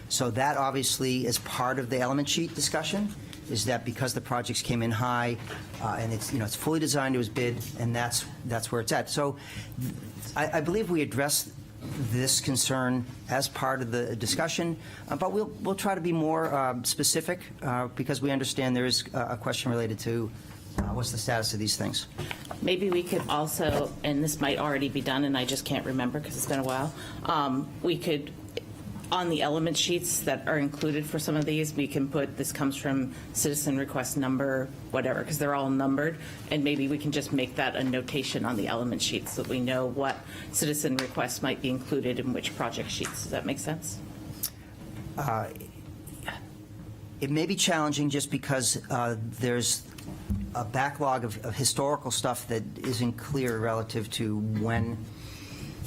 So that obviously is part of the element sheet discussion, is that because the projects came in high and it's fully designed, it was bid, and that's where it's at. So I believe we address this concern as part of the discussion, but we'll try to be more specific because we understand there is a question related to what's the status of these things. Maybe we could also, and this might already be done, and I just can't remember because it's been a while, we could, on the element sheets that are included for some of these, we can put, this comes from citizen request number, whatever, because they're all numbered, and maybe we can just make that a notation on the element sheets so that we know what citizen requests might be included in which project sheets. Does that make sense? It may be challenging just because there's a backlog of historical stuff that isn't clear relative to when,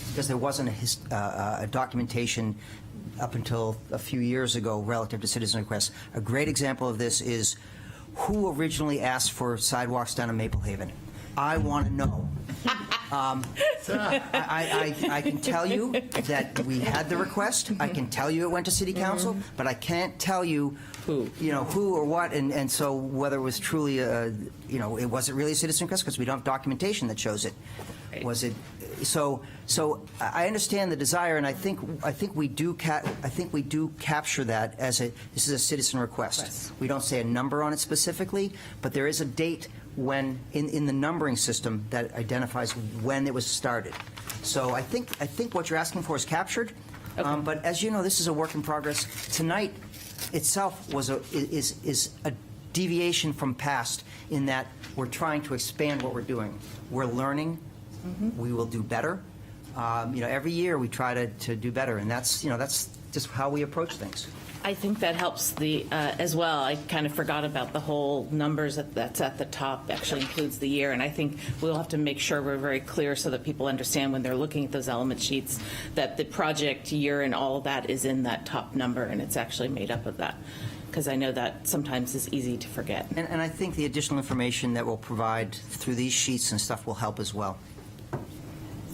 because there wasn't a documentation up until a few years ago relative to citizen requests. A great example of this is who originally asked for sidewalks down in Maple Haven. I want to know. I can tell you that we had the request. I can tell you it went to City Council, but I can't tell you who or what, and so whether it was truly it wasn't really a citizen request because we don't have documentation that shows it. Was it? So I understand the desire, and I think we do capture that as this is a citizen request. Yes. We don't say a number on it specifically, but there is a date when in the numbering system that identifies when it was started. So I think what you're asking for is captured. Okay. But as you know, this is a work in progress. Tonight itself is a deviation from past in that we're trying to expand what we're doing. We're learning. We will do better. Every year we try to do better, and that's just how we approach things. I think that helps as well. I kind of forgot about the whole numbers that's at the top actually includes the year, and I think we'll have to make sure we're very clear so that people understand when they're looking at those element sheets that the project year and all of that is in that top number, and it's actually made up of that. Because I know that sometimes is easy to forget. And I think the additional information that we'll provide through these sheets and stuff will help as well.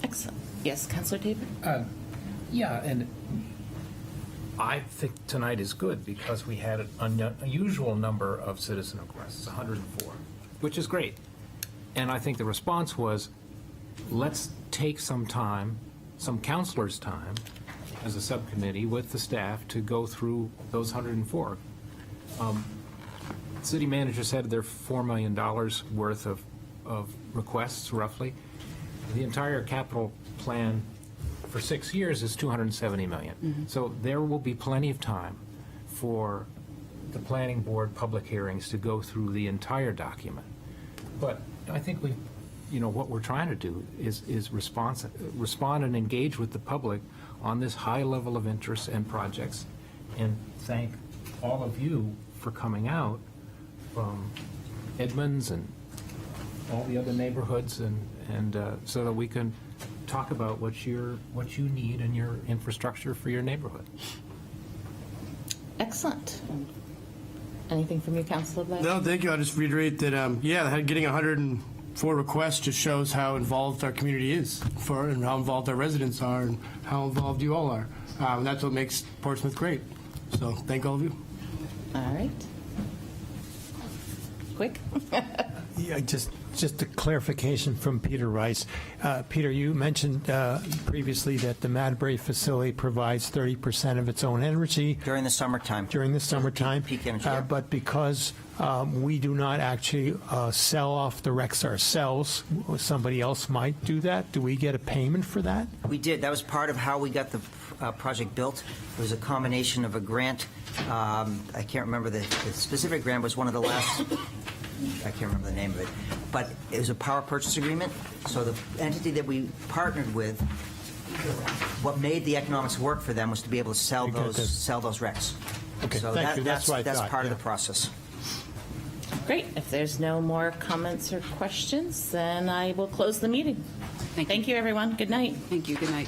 Excellent. Yes, Councilor Tabor? Yeah, and I think tonight is good because we had an unusual number of citizen requests, 104, which is great. And I think the response was, let's take some time, some counselors' time, as a subcommittee with the staff to go through those 104. City manager said they're $4 million worth of requests, roughly. The entire capital plan for 6 years is $270 million. Mm-hmm. So there will be plenty of time for the planning board public hearings to go through the entire document. But I think what we're trying to do is respond and engage with the public on this high level of interest and projects, and thank all of you for coming out from Edmonds and all the other neighborhoods, and so that we can talk about what you need in your infrastructure for your neighborhood. Excellent. Anything from you, Councilor Blair? No, thank you. I'll just reiterate that, getting 104 requests just shows how involved our community is and how involved our residents are and how involved you all are. And that's what makes Portsmouth great. So thank all of you. All right. Quick. Yeah, just a clarification from Peter Rice. Peter, you mentioned previously that the Madbury facility provides 30% of its own energy. During the summertime. During the summertime. Peak energy. Yeah. But because we do not actually sell off the RECs ourselves, somebody else might do that. Do we get a payment for that? We did. That was part of how we got the project built. It was a combination of a grant. I can't remember the specific grant. Was one of the last. I can't remember the name of it, but it was a power purchase agreement. So the entity that we partnered with, what made the economics work for them was to be able to sell those RECs. Okay, so thank you. That's what I that's thought, part yeah. of the process. Great. If there's no more comments or questions, then I will close the meeting. Thank you, everyone. Good night. Thank you. Good night.